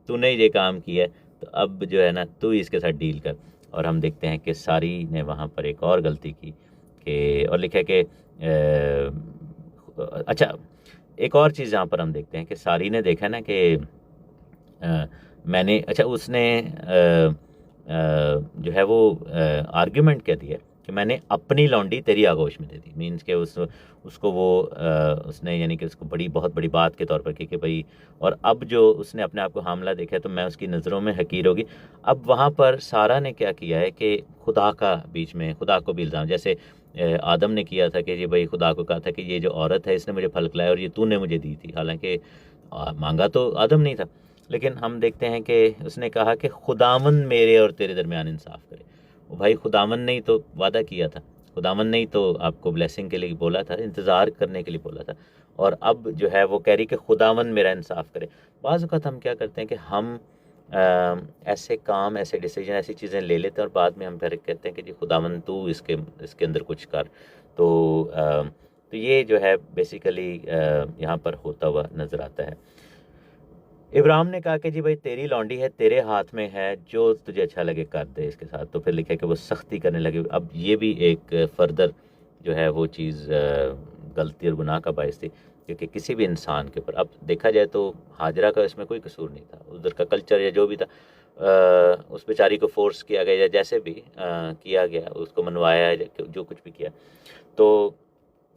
तूने ये काम किया है, तो अब जो है ना तू ही इसके साथ डील कर। और हम देखते हैं कि सारी ने वहाँ पर एक और गलती की कि, और लिखा है कि अच्छा एक और चीज़ यहाँ पर हम देखते हैं कि सारी ने देखा ना कि मैंने, अच्छा उसने जो है वो आर्ग्यूमेंट क्या दिया कि मैंने अपनी लौंडी तेरी आगोश में दे दी। मीन्स के उसको वो उसने यानी कि उसको बहुत बड़ी बात के तौर पर की कि भाई, और अब जो उसने अपने आप को हामला देखा तो मैं उसकी नज़रों में हकीर होगी। अब वहाँ पर सारा ने क्या किया है कि खुदा का बीच में, खुदा को भी इल्ज़ाम, जैसे आदम ने किया था कि जी भाई खुदा को कहा था कि ये जो औरत है इसने मुझे फल खिलाया और ये तूने मुझे दी थी, हालांकि मांगा तो आदम नहीं था। लेकिन हम देखते हैं कि उसने कहा कि खुदावन मेरे और तेरे दरमियान इंसाफ करे। वो भाई खुदावन ने ही तो वादा किया था, खुदावन ने ही तो आपको ब्लेसिंग के लिए बोला था, इंतज़ार करने के लिए बोला था, और अब जो है वो कह रही कि खुदावन मेरा इंसाफ करे। बाज़ वक़्त हम क्या करते हैं कि हम ऐसे काम, ऐसे डिसीजन, ऐसी चीज़ें ले लेते हैं और बाद में हम फिर कहते हैं कि जी खुदावन तू इसके अंदर कुछ कर। तो ये जो है बेसिकली यहाँ पर होता हुआ नज़र आता है। इब्राहिम ने कहा कि जी भाई तेरी लौंडी है, तेरे हाथ में है, जो तुझे अच्छा लगे कर दे इसके साथ। तो फिर लिखा है कि वो सख्ती करने लगे। अब ये भी एक फर्दर जो है वो चीज़ गलती और गुनाह का बायस थी, क्योंकि किसी भी इंसान के ऊपर, अब देखा जाए तो हाजरा का इसमें कोई कसूर नहीं था, उधर का कल्चर या जो भी था, उस बेचारी को फोर्स किया गया या जैसे भी किया गया, उसको मनवाया, जो कुछ भी किया, तो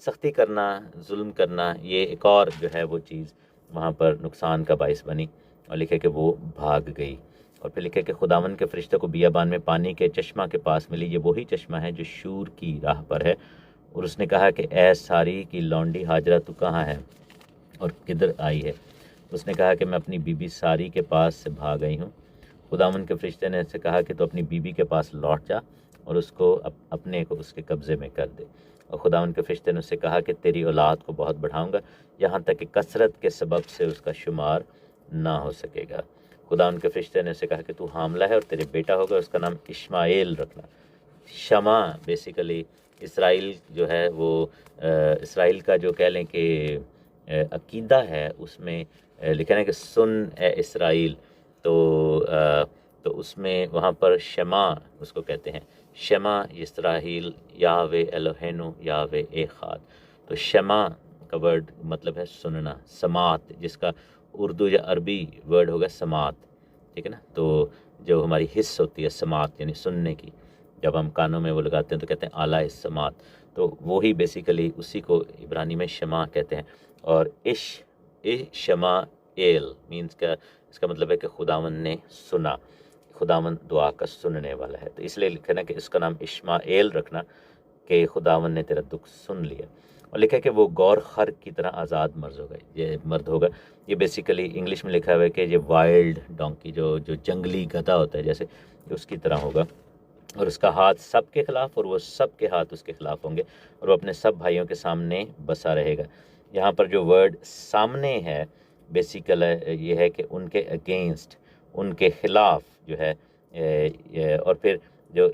सख्ती करना, जुल्म करना, ये एक और जो है वो चीज़ वहाँ पर नुकसान का बायस बनी। और लिखे कि वो भाग गई। और फिर लिखे कि खुदावन के फरिश्ते को बियाबान में पानी के चश्मा के पास मिली, ये वही चश्मा है जो शूर की राह पर है। और उसने कहा कि ऐ सारी की लौंडी हाजरा तू कहाँ है और किधर आई है। उसने कहा कि मैं अपनी बीबी सारी के पास से भाग गई हूँ। खुदावन के फरिश्ते ने उससे कहा कि तो अपनी बीबी के पास लौट जा और उसको अपने को उसके कब्ज़े में कर दे। और खुदावन के फरिश्ते ने उससे कहा कि तेरी औलाद को बहुत बढ़ाऊँगा, यहाँ तक कि कसरत के सबब से उसका शुमार ना हो सकेगा। खुदावन के फरिश्ते ने उससे कहा कि तू हामला है और तेरे बेटा होगा, उसका नाम इश्माएल रखना। शमा बेसिकली इसराइल जो है वो इसराइल का जो कह लें कि अकीदा है, उसमें लिखा है कि सुन ए इसराइल, तो उसमें वहाँ पर शमा उसको कहते हैं, शमा इसराइल यावे एलोहेनु यावे एखाद। तो शमा का वर्ड मतलब है सुनना, समात, जिसका उर्दू या अरबी वर्ड होगा समात, ठीक है ना। तो जो हमारी हिस्स होती है समात यानी सुनने की, जब हम कानों में वो लगाते हैं तो कहते हैं आला समात, तो वो ही बेसिकली उसी को इब्रानी में शमा कहते हैं। और शमा एल मीन्स का इसका मतलब है कि खुदावन ने सुना, खुदावन दुआ का सुनने वाला है। तो इसलिए लिखा ना कि इसका नाम इश्माएल रखना कि खुदावन ने तेरा दुख सुन लिया। और लिखा है कि वो गौर खर की तरह आज़ाद मर्द होगा। ये बेसिकली इंग्लिश में लिखा हुआ है कि ये वाइल्ड डोंकी, जो जंगली गधा होता है जैसे, उसकी तरह होगा। और उसका हाथ सब के ख़िलाफ़ और वो सब के हाथ उसके ख़िलाफ़ होंगे, और वो अपने सब भाइयों के सामने बसा रहेगा। यहाँ पर जो वर्ड सामने है बेसिकल ये है कि उनके अगेंस्ट, उनके ख़िलाफ़ जो है, और फिर जो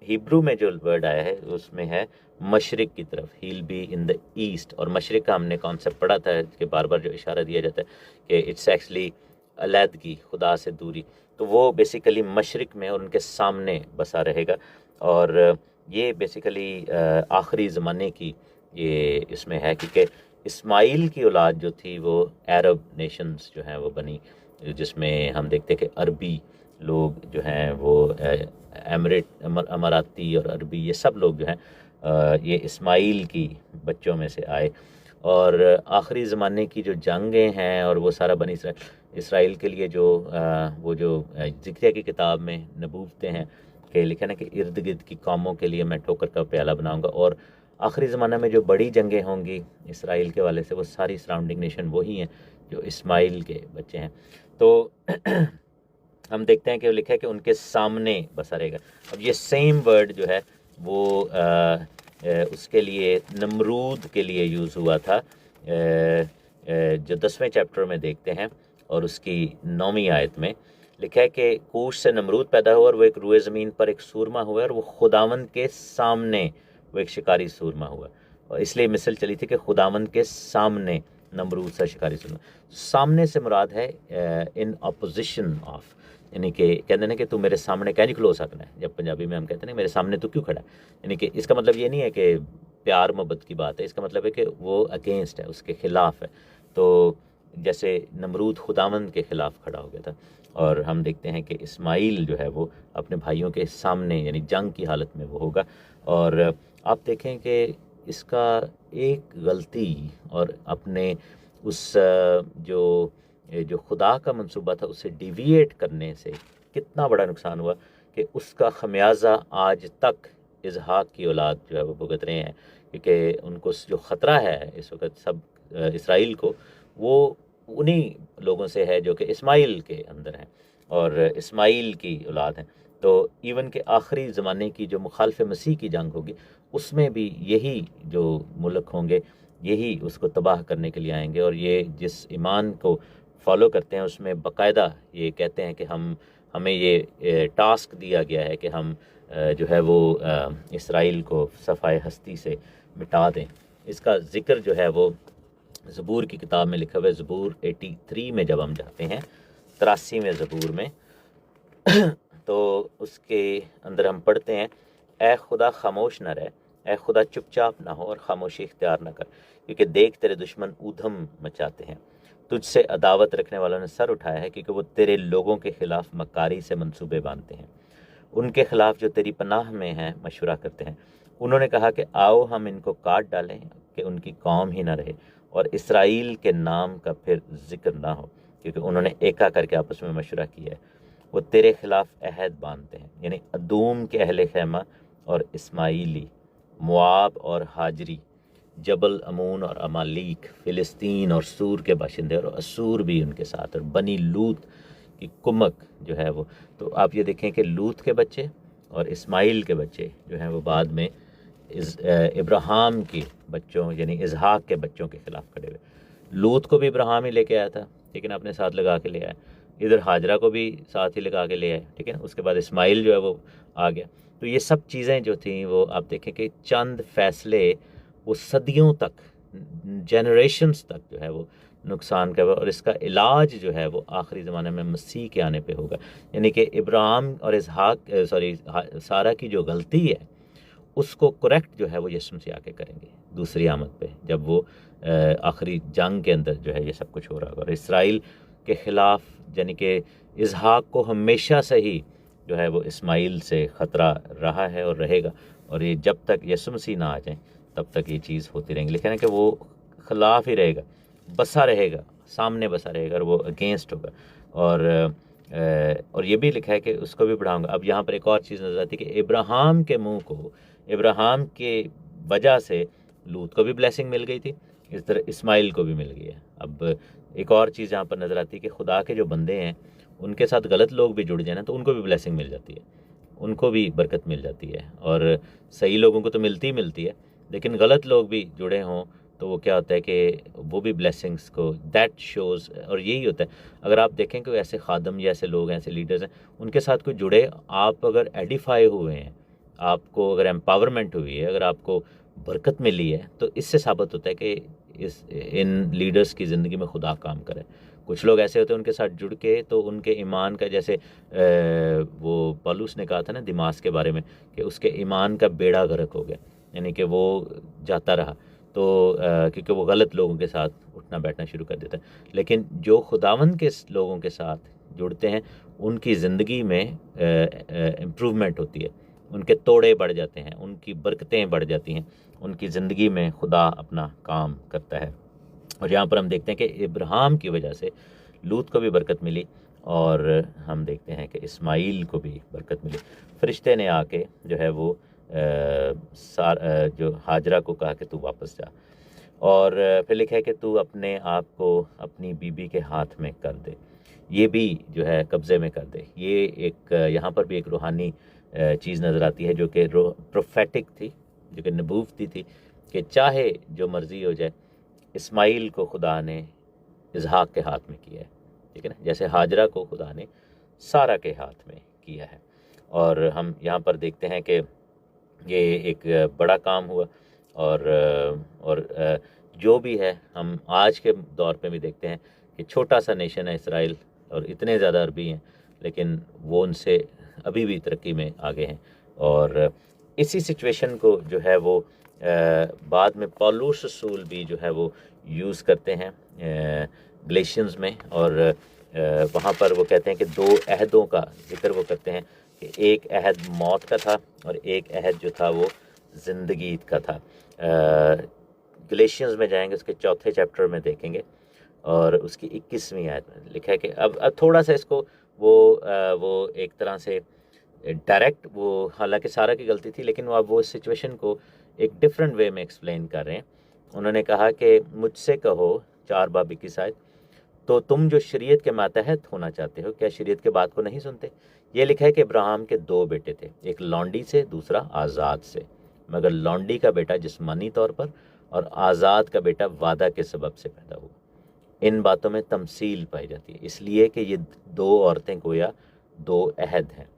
हिब्रू में जो वर्ड आया है उसमें है मशरिक की तरफ, he will be in the east. और मशरिक का हमने कॉन्सेप्ट पढ़ा था कि बार बार जो इशारा दिया जाता है कि इट्स एक्चुअली अलहदगी, खुदा से दूरी। तो वो बेसिकली मशरिक में और उनके सामने बसा रहेगा। और ये बेसिकली आखिरी ज़माने की ये इसमें है, क्योंकि इस्माइल की औलाद जो थी वो अरब नेशंस जो हैं वो बनी, जिसमें हम देखते हैं कि अरबी लोग जो हैं वो अमाराती और अरबी ये सब लोग जो हैं ये इस्माइल की बच्चों में से आए। और आखिरी ज़माने की जो जंगें हैं और वो सारा बनी इसराइल के लिए जो वो जो ज़िक्रिया की किताब में नबूवतें हैं कि लिखा ना कि इर्द गिर्द की कौमों के लिए मैं ठोकर का प्याला बनाऊंगा। और आखिरी ज़माने में जो बड़ी जंगें होंगी इसराइल के वाले से, वो सारी सराउंडिंग नेशन वही हैं जो इस्माइल के बच्चे हैं। तो हम देखते हैं कि वो लिखा है कि उनके सामने बसा रहेगा। अब ये सेम वर्ड जो है वो उसके लिए नमरूद के लिए यूज़ हुआ था, जो 10वें चैप्टर में देखते हैं और उसकी 9वीं आयत में लिखा है कि कूश से नमरूद पैदा हुआ और वो एक रुए ज़मीन पर एक सूरमा हुआ और वो खुदावंद के सामने वो एक शिकारी सूरमा हुआ। और इसलिए मिसल चली थी कि खुदावंद के सामने नमरूद सा शिकारी सूरमा। सामने से मुराद है इन अपोजिशन ऑफ, यानी कि कहते हैं कि तू मेरे सामने क्या नहीं खलो सकना है। जब पंजाबी में हम कहते हैं मेरे सामने तू क्यों खड़ा है, यानी कि इसका मतलब ये नहीं है कि प्यार मोहब्बत की बात है, इसका मतलब है कि वो अगेंस्ट है, उसके ख़िलाफ़ है। तो जैसे नमरूद खुदावंद के ख़िलाफ़ खड़ा हो गया था। और हम देखते हैं कि इस्माइल जो है वो अपने भाइयों के सामने यानी जंग की हालत में वो होगा। और आप देखें कि इसका एक गलती और अपने उस जो खुदा का मंसूबा था उससे डिविएट करने से कितना बड़ा नुकसान हुआ कि उसका खमियाजा आज तक इसहाक की औलाद जो है वो भुगत रहे हैं। क्योंकि उनको जो ख़तरा है इस वक्त सब इसराइल को, वो उन्हीं लोगों से है जो कि इस्माइल के अंदर हैं और इस्माइल की औलाद हैं। तो इवन के आखिरी ज़माने की जो मुखालिफ मसीह की जंग होगी उसमें भी यही जो मुल्क होंगे यही उसको तबाह करने के लिए आएंगे। और ये जिस ईमान को फॉलो करते हैं उसमें बाकायदा ये कहते हैं कि हमें ये टास्क दिया गया है कि हम जो है वो इसराइल को सफ़ाए हस्ती से मिटा दें। इसका ज़िक्र जो है वो ज़बूर की किताब में लिखा हुआ है। ज़बूर 83 में जब हम जाते हैं, 83वें ज़बूर में तो उसके अंदर हम पढ़ते हैं, ए खुदा खामोश न रह, ए खुदा चुपचाप ना हो और खामोशी इख्तियार न कर, क्योंकि देख तेरे दुश्मन ऊधम मचाते हैं। तुझसे अदावत रखने वालों ने सर उठाया है, क्योंकि वो तेरे लोगों के ख़िलाफ़ मकारी से मंसूबे बांधते हैं। उनके ख़िलाफ़ जो तेरी पनाह में हैं मशवरा करते हैं। उन्होंने कहा कि आओ हम इनको काट डालें कि उनकी कौम ही ना रहे और इसराइल के नाम का फिर जिक्र ना हो, क्योंकि उन्होंने एका करके आपस में मशवरा किया है। वो तेरे ख़िलाफ़ अहद बांधते हैं, यानी अदूम के अहले खैमा और इस्माइली, मुआब और हाजरी, जबल अमून और अमालीक, फ़िलिस्तीन और सूर के बाशिंदे और असूर भी उनके साथ, और बनी लूत की कुमक जो है वो। तो आप ये देखें कि लूत के बच्चे और इस्माइल के बच्चे जो हैं वो बाद में इब्राहिम के बच्चों यानी इसहाक के बच्चों के ख़िलाफ़ खड़े हुए। लूत को भी इब्राहिम ही लेके आया था, लेकिन अपने साथ लगा के ले आया। इधर हाजरा को भी साथ ही लगा के ले आए, ठीक है ना। उसके बाद इस्माइल जो है वो आ गया। तो ये सब चीज़ें जो थी वो आप देखें कि चंद फैसले वो सदियों तक, जनरेशन्स तक जो है वो नुकसान का, और इसका इलाज जो है वो आखिरी ज़माने में मसीह के आने पे होगा। यानी कि इब्राहिम और इसहाक सारा की जो गलती है उसको करेक्ट जो है वो यीशु मसीह आके करेंगे दूसरी आमद पे, जब वो आखिरी जंग के अंदर जो है ये सब कुछ हो रहा होगा। और इसराइल के ख़िलाफ़ यानी कि इसहाक को हमेशा से ही जो है वो इस्माइल से ख़तरा रहा है और रहेगा। और ये जब तक यीशु मसीह ना आ जाए तब तक ये चीज़ होती रहेंगी। लेकिन है कि वो ख़िलाफ़ ही रहेगा, बसा रहेगा, सामने बसा रहेगा और वो अगेंस्ट होगा। और ये भी लिखा है कि उसको भी बढ़ाऊंगा। अब यहाँ पर एक और चीज़ नज़र आती है कि इब्राहिम के मुंह को, इब्राहिम के वजह से लूत को भी ब्लेसिंग मिल गई थी, इस तरह इस्माइल को भी मिल गई है। अब एक और चीज़ यहाँ पर नज़र आती है कि खुदा के जो बंदे हैं उनके साथ गलत लोग भी जुड़ जाए ना तो उनको भी ब्लेसिंग मिल जाती है, उनको भी बरकत मिल जाती है। और सही लोगों को तो मिलती ही मिलती है, लेकिन गलत लोग भी जुड़े हों तो वो क्या होता है कि वो भी ब्लेसिंग्स को दैट शोज़, और यही होता है अगर आप देखें कि ऐसे खादम या ऐसे लोग हैं, ऐसे लीडर्स हैं, उनके साथ कोई जुड़े, आप अगर एडिफाई हुए हैं, आपको अगर एम्पावरमेंट हुई है, अगर आपको बरकत मिली है, तो इससे साबित होता है कि इन लीडर्स की ज़िंदगी में खुदा काम करे। कुछ लोग ऐसे होते हैं उनके साथ जुड़ के तो उनके ईमान का, जैसे वो पौलुस ने कहा था ना दिमास के बारे में, कि उसके ईमान का बेड़ा गर्क हो गया, यानी कि वो जाता रहा, तो क्योंकि वो गलत लोगों के साथ उठना बैठना शुरू कर देता है। लेकिन जो खुदावंद के लोगों के साथ जुड़ते हैं, उनकी ज़िंदगी में इम्प्रूवमेंट होती है, उनके तोड़े बढ़ जाते हैं, उनकी बरकतें बढ़ जाती हैं, उनकी ज़िंदगी में खुदा अपना काम करता है। और यहाँ पर हम देखते हैं कि इब्राहिम की वजह से लूत को भी बरकत मिली, और हम देखते हैं कि इस्माइल को भी बरकत मिली। फरिश्ते ने आके जो है वो जो हाजरा को कहा कि तू वापस जा, और फिर लिखा है कि तू अपने आप को अपनी बीबी के हाथ में कर दे, ये भी जो है कब्ज़े में कर दे। ये एक यहाँ पर भी एक रूहानी चीज़ नज़र आती है, जो कि प्रोफेटिक थी, जो कि नबूवती थी, कि चाहे जो मर्ज़ी हो जाए, इस्माइल को खुदा ने इसहाक के हाथ में किया है, ठीक है ना, जैसे हाजरा को खुदा ने सारा के हाथ में किया है। और हम यहाँ पर देखते हैं कि ये एक बड़ा काम हुआ, और जो भी है, हम आज के दौर पे भी देखते हैं कि छोटा सा नेशन है इसराइल, और इतने ज़्यादा अरबी हैं, लेकिन वो उनसे अभी भी तरक्की में आगे हैं। और इसी सिचुएशन को जो है वो बाद में पौलुस रसूल भी जो है वो यूज़ करते हैं गलेशियंस में, और वहाँ पर वो कहते हैं कि 2 अहदों का जिक्र वो करते हैं, कि एक अहद मौत का था और एक अहद जो था वो ज़िंदगी का था। गलेशियंस में जाएंगे, उसके 4थे चैप्टर में देखेंगे, और उसकी 21वीं आयत में लिखा है कि अब थोड़ा सा इसको वो एक तरह से डायरेक्ट, वो हालांकि सारा की गलती थी, लेकिन वो अब वो सिचुएशन को एक डिफरेंट वे में एक्सप्लेन कर रहे हैं। उन्होंने कहा कि मुझसे कहो 4 बाब 21 आयत, तो तुम जो शरीयत के मातहत होना चाहते हो, क्या शरीयत के बात को नहीं सुनते? ये लिखा है कि इब्राहिम के 2 बेटे थे, एक लौंडी से, दूसरा आज़ाद से, मगर लौंडी का बेटा जिस्मानी तौर पर और आज़ाद का बेटा वादा के सबब से पैदा हुआ। इन बातों में तमसील पाई जाती है, इसलिए कि ये 2 औरतें गोया 2 अहद हैं।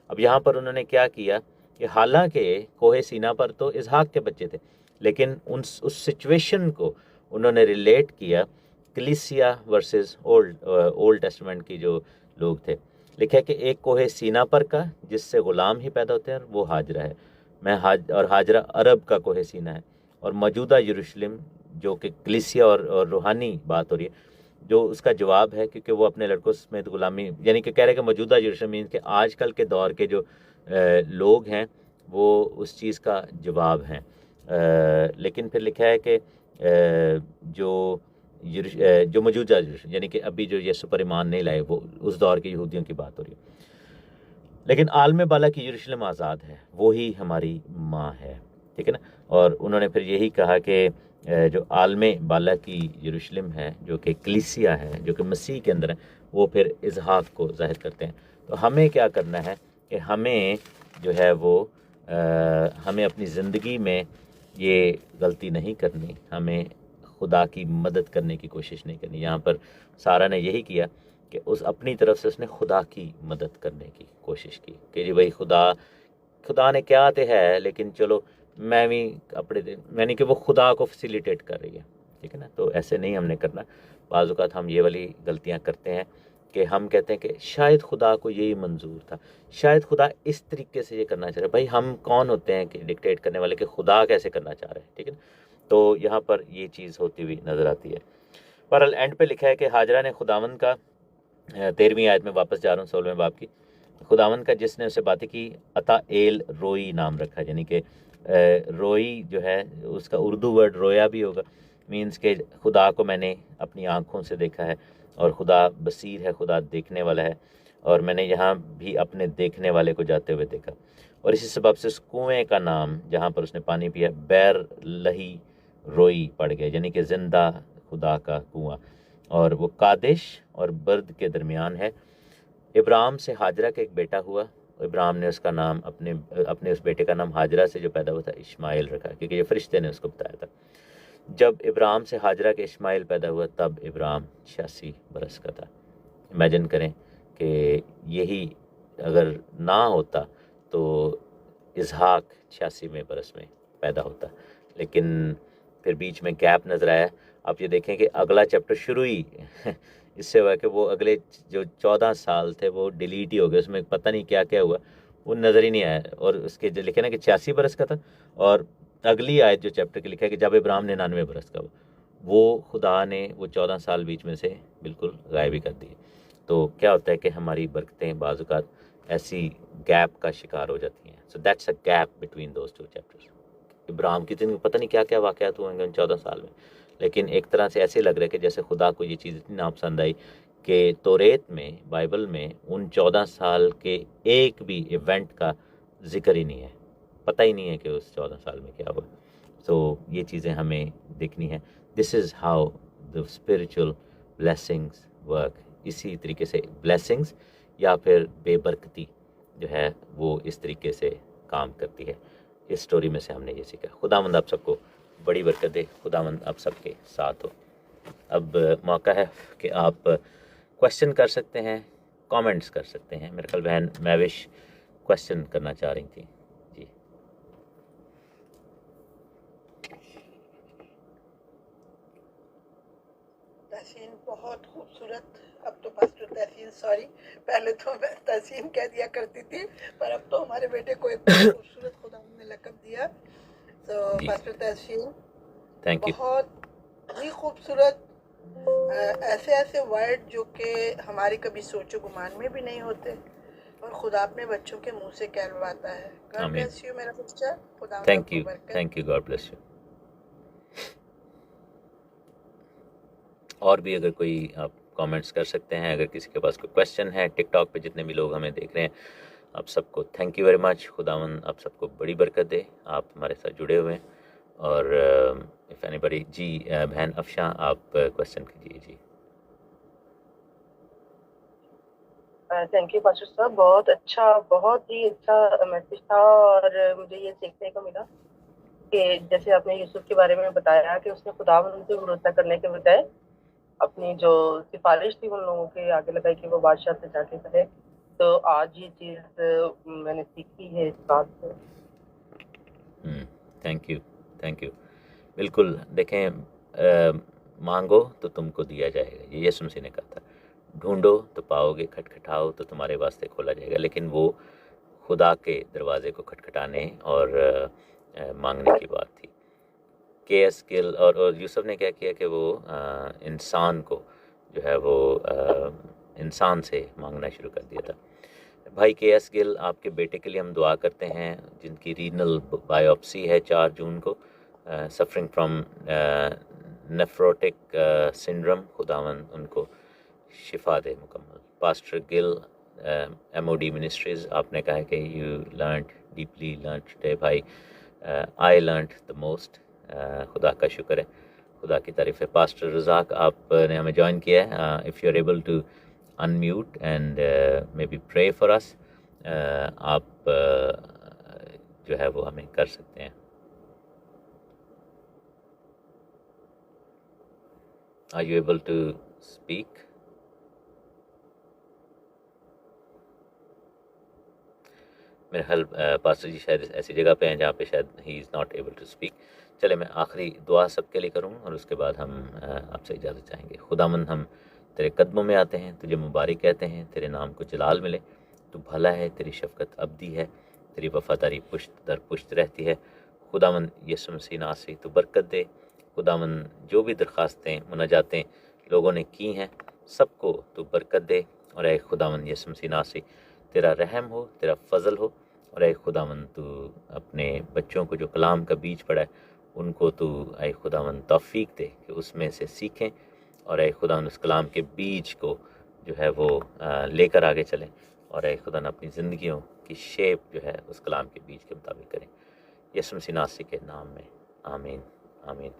अब यहाँ पर उन्होंने क्या किया कि हालांकि कोहे सीना पर तो इसहाक के बच्चे थे, लेकिन उस सिचुएशन को उन्होंने रिलेट किया कलीसिया वर्सेस ओल्ड टेस्टामेंट की जो लोग थे। लिखा है कि एक कोहे सीना पर का जिससे ग़ुलाम ही पैदा होते हैं, वो हाजरा है। और हाजरा अरब का कोहे सीना है, और मौजूदा यरूशलेम जो कि कलीसिया और रूहानी बात हो रही है, जो उसका जवाब है, क्योंकि वो अपने लड़कों समेत गुलामी, यानी कि कह रहे हैं कि मौजूदा यरूशलेम मीन्स के आजकल के दौर के जो लोग हैं वो उस चीज़ का जवाब हैं। लेकिन फिर लिखा है कि जो मौजूदा यरूशलेम, यानी कि अभी जो यीशु पर ईमान नहीं लाए, वो उस दौर के यहूदियों की बात हो रही है। लेकिन आलम बाला की यरूशलेम आज़ाद है, वो ही हमारी माँ है, ठीक है ना। और उन्होंने फिर यही कहा कि जो आलम बाला की यरूशलेम है, जो कि कलीसिया है, जो कि मसीह के अंदर है, वो फिर इसहाक को ज़ाहिर करते हैं। तो हमें क्या करना है कि हमें जो है वो हमें अपनी ज़िंदगी में ये गलती नहीं करनी, हमें खुदा की मदद करने की कोशिश नहीं करनी। यहाँ पर सारा ने यही किया कि उस अपनी तरफ से उसने खुदा की मदद करने की कोशिश की कि जी भाई खुदा ने क्या तो है, लेकिन चलो मैं भी यानी कि वो खुदा को फैसिलिटेट कर रही है, ठीक है ना। तो ऐसे नहीं हमने करना। बाज़ औक़ात हम ये वाली गलतियाँ करते हैं कि हम कहते हैं कि शायद खुदा को यही मंजूर था, शायद खुदा इस तरीके से ये करना चाह रहा है। भाई हम कौन होते हैं कि डिक्टेट करने वाले कि खुदा कैसे करना चाह रहे हैं, ठीक है ना। तो यहाँ पर ये चीज़ होती हुई नज़र आती है। पर एंड पे लिखा है कि हाजरा ने खुदावंद का 13वीं आयत में वापस जा रहा हूँ 16वें बाब की, खुदावंद का जिसने उससे बातें की अता एल रोई नाम रखा, यानी कि रोई जो है उसका उर्दू वर्ड रोया भी होगा, मीन्स के खुदा को मैंने अपनी आँखों से देखा है, और खुदा बसीर है, खुदा देखने वाला है, और मैंने यहाँ भी अपने देखने वाले को जाते हुए देखा। और इसी सबब से उस कुएँ का नाम जहाँ पर उसने पानी पिया बैर लही रोई पड़ गया, यानी कि ज़िंदा खुदा का कुआँ। और वो कादिश और बर्द के दरमियान है। इब्राहिम से हाजरा का एक बेटा हुआ, इब्राहिम ने उसका नाम अपने उस बेटे का नाम हाजरा से जो पैदा हुआ था इस्माइल रखा, क्योंकि ये फरिश्ते ने उसको बताया था। जब इब्राहिम से हाजरा के इस्माइल पैदा हुआ तब इब्राहिम 86 बरस का था। इमेजिन करें कि यही अगर ना होता तो इसहाक 86वें बरस में पैदा होता, लेकिन फिर बीच में गैप नज़र आया। आप ये देखें कि अगला चैप्टर शुरू ही इससे हुआ कि वो अगले जो 14 साल थे वो डिलीट ही हो गए, उसमें पता नहीं क्या क्या हुआ, वो नज़र ही नहीं आया। और उसके जो लिखे ना कि 86 बरस का था, और अगली आयत जो चैप्टर की लिखा है कि जब इब्राहिम 99 बरस का हुआ, वो खुदा ने वो 14 साल बीच में से बिल्कुल गायब ही कर दिए। तो क्या होता है कि हमारी बरकतें बाज़ औक़ात ऐसी गैप का शिकार हो जाती हैं। So that's a gap between those two chapters. Ibrahim की ज़िंदगी पता नहीं क्या क्या वाक़यात हुए होंगे उन 14 साल में, लेकिन एक तरह से ऐसे लग रहा है कि जैसे खुदा को ये चीज़ इतनी नापसंद आई कि तौरेत में, बाइबल में उन 14 साल के एक भी इवेंट का जिक्र ही नहीं है, पता ही नहीं है कि उस 14 साल में क्या हुआ। तो ये चीज़ें हमें देखनी है। This is how the spiritual blessings work. इसी तरीके से ब्लेसिंग्स या फिर बेबरकती जो है वो इस तरीके से काम करती है। इस स्टोरी में से हमने ये सीखा। खुदावंद आप सबको बड़ी बरकत दे, खुदावंद आप सबके साथ हो। अब मौका है कि आप क्वेश्चन कर सकते हैं, कमेंट्स कर सकते हैं। मेरे ख्याल बहन मैविश क्वेश्चन करना चाह रही थी जी। तहसीन बहुत खूबसूरत। अब तो पास्टर तहसीन, सॉरी, पहले तो मैं तहसीन कह दिया करती थी, पर अब तो हमारे बेटे को एक खूबसूरत खुदा ने लक़ब दिया। तो जी पास्टर तहसीन थैंक यू। बहुत ही खूबसूरत, ऐसे ऐसे वर्ड जो कि हमारे कभी सोचो गुमान में भी नहीं होते, और खुदा अपने बच्चों के मुंह से कहलवाता है। गॉड आमीन। ब्लेस यू मेरा बच्चा, खुदा थैंक आपको यू, बरकत। Thank you, God bless you. और भी अगर कोई आप कमेंट्स कर सकते हैं, अगर किसी के पास कोई क्वेश्चन है। टिकटॉक पे जितने भी लोग हमें देख रहे हैं, आप सबको थैंक यू वेरी मच। खुदावन आप सबको बड़ी बरकत दे, आप हमारे साथ जुड़े हुए हैं। और इफ़ एनीबडी जी, बहन अफशा आप क्वेश्चन कीजिए जी। थैंक यू पास्टर साहब, बहुत ही अच्छा मैसेज था। और मुझे ये सीखने को मिला कि जैसे आपने यूसुफ के बारे में बताया कि उसने खुदा पे भरोसा करने के बजाय अपनी जो सिफारिश थी उन लोगों के आगे लगाई कि वो बादशाह से जाके कहे। तो आज ये चीज़ मैंने सीखी है इस बात से। Thank you, thank you. बिल्कुल देखें, मांगो तो तुमको दिया जाएगा, ये यीशु मसीह ने कहा था। ढूंढो तो पाओगे, खटखटाओ तो तुम्हारे वास्ते खोला जाएगा। लेकिन वो खुदा के दरवाजे को खटखटाने और मांगने की बात थी। के.एस. गिल और यूसुफ ने क्या किया कि वो इंसान को जो है वो इंसान से मांगना शुरू कर दिया था। भाई के.एस. गिल, आपके बेटे के लिए हम दुआ करते हैं, जिनकी रीनल बायोप्सी है 4 जून को, सफरिंग फ्रॉम नेफ्रोटिक सिंड्रोम। खुदावन उनको शिफा दे मुकम्मल। पास्टर गिल, MOD मिनिस्ट्रीज़, आपने कहा कि you learned deeply learn today. भाई आई लर्नड द मोस्ट। खुदा का शुक्र है, खुदा की तारीफ़ है। पास्टर रज़ाक, आपने हमें ज्वाइन किया है। If you are able to unmute and maybe pray for us, आप जो है वो हमें कर सकते हैं। Are you able to speak? मेरे ख्याल पास्टर जी शायद ऐसी जगह पे हैं जहाँ पे शायद he is not able to speak. चले, मैं आखिरी दुआ सबके लिए करूँ और उसके बाद हम आपसे इजाज़त चाहेंगे। खुदामंद, हम तेरे कदमों में आते हैं, तुझे मुबारक कहते हैं, तेरे नाम को जलाल मिले। तू भला है, तेरी शफ़क़त अबदी है, तेरी वफ़ादारी पुश्त दर पुश्त रहती है। खुदावंद यीशु मसीह नासरी तू बरकत दे। खुदावंद जो भी दरख्वास्तें मुनाजातें लोगों ने की हैं, सबको तू बरकत दे। और ए खुदावंद यीशु मसीह नासरी, तेरा रहम हो, तेरा फ़ज़ल हो। और ए खुदावंद तू अपने बच्चों को जो कलाम का बीज पड़ा है, उनको तू ए खुदावंद तौफ़ीक दे कि उसमें से सीखें। और ए खुदावंद उस कलाम के बीज को जो है वो लेकर आगे चलें। और ए खुदा अपनी ज़िंदगियों की शेप जो है उस कलाम के बीज के मुताबिक करें। यीशु मसीह नासरी के नाम में आमीन, आमीन,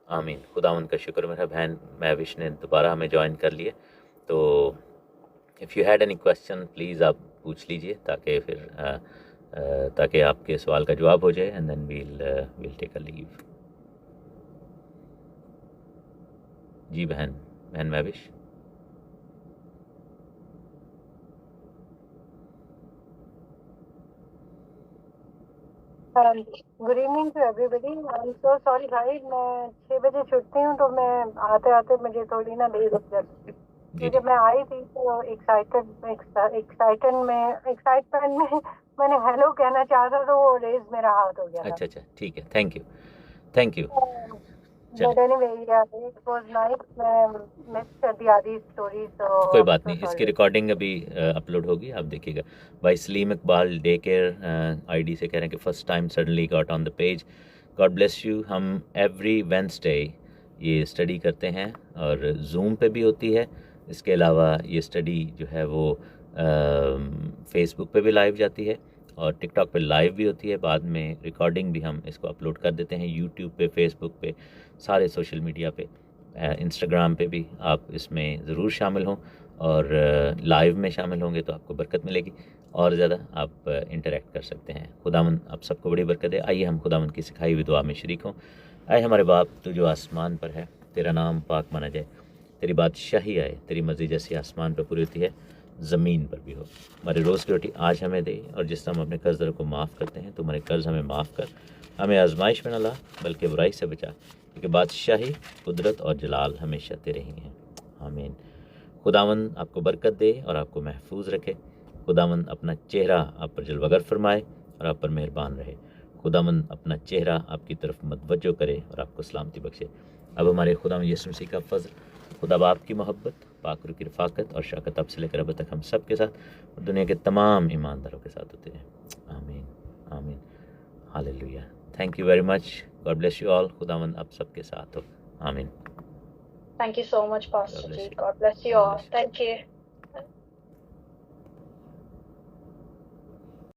आमीन। खुदावंद का शुक्र। मेरा बहन महविश ने दोबारा हमें ज्वाइन कर लिए। तो if you had any question please आप पूछ लीजिए, ताकि फिर ताकि आपके सवाल का जवाब हो जाए, and then we'll take a leave. जी बहन Mahvish. Good evening to everybody. I am so sorry भाई, मैं 6 बजे छुट्टी हूँ तो मैं आते आते मुझे थोड़ी ना देर हो जाती। तो जब मैं आई थी तो एक्साइटमेंट में मैंने हेलो कहना चाहा था तो वो रेज मेरा हाथ हो गया था। अच्छा, ठीक है, thank you. But anyway it was nice. मैं मिस कर दी आधी स्टोरी, तो कोई बात नहीं, इसकी रिकॉर्डिंग अभी अपलोड होगी, आप देखिएगा। भाई Salim Iqbal day care ID से कह रहे हैं कि first time suddenly got on the page, God bless you. हम एवरी वेडनेसडे ये स्टडी करते हैं और जूम पे भी होती है। इसके अलावा ये स्टडी जो है वो फेसबुक पे भी लाइव जाती है और टिकटॉक पे लाइव भी होती है। बाद में रिकॉर्डिंग भी हम इसको अपलोड कर देते हैं यूट्यूब पे, फेसबुक पे, सारे सोशल मीडिया पे, इंस्टाग्राम पे भी आप इसमें ज़रूर शामिल हों और लाइव में शामिल होंगे तो आपको बरकत मिलेगी और ज़्यादा आप इंटरेक्ट कर सकते हैं। खुदावंद आप सबको बड़ी बरकत दे। आइए हम खुदावंद की सिखाई हुई दुआ में शरीक हों। आए हमारे बाप, तू जो आसमान पर है, तेरा नाम पाक माना जाए, तेरी बादशाही आए, तेरी मर्ज़ी जैसी आसमान पर पूरी होती है ज़मीन पर भी हो। हमारे रोज़ की रोटी आज हमें दे और जिस तरह हम अपने कर्ज़दारों को माफ़ करते हैं, तो हमारे कर्ज़ हमें माफ़ कर, हमें आजमाइश में न ला बल्कि बुराई से बचा, क्योंकि बादशाही, कुदरत और जलाल हमेशा तेरे ही हैं। आमीन। खुदावंद आपको बरकत दे और आपको महफूज रखे। खुदावंद अपना चेहरा आप पर जलवागर फरमाए और आप पर मेहरबान रहे। खुदावंद अपना चेहरा आपकी तरफ मतवज्जो करे और आपको सलामती बख्शे। अब हमारे खुदावंद यीशु मसीह का फजल, खुदा बाप की मोहब्बत, पाक रूह की रफ़ाकत और शफ़क़त अब से लेकर अब तक हम सब के साथ और दुनिया के तमाम ईमानदारों के साथ होते हैं। आमीन आमीन। Hallelujah. Thank you very much. God bless you all. खुदावंद आप सबके साथ हो। आमीन। Thank you so much, Pastor God bless Ji. you. God bless you God all. bless you. Thank you.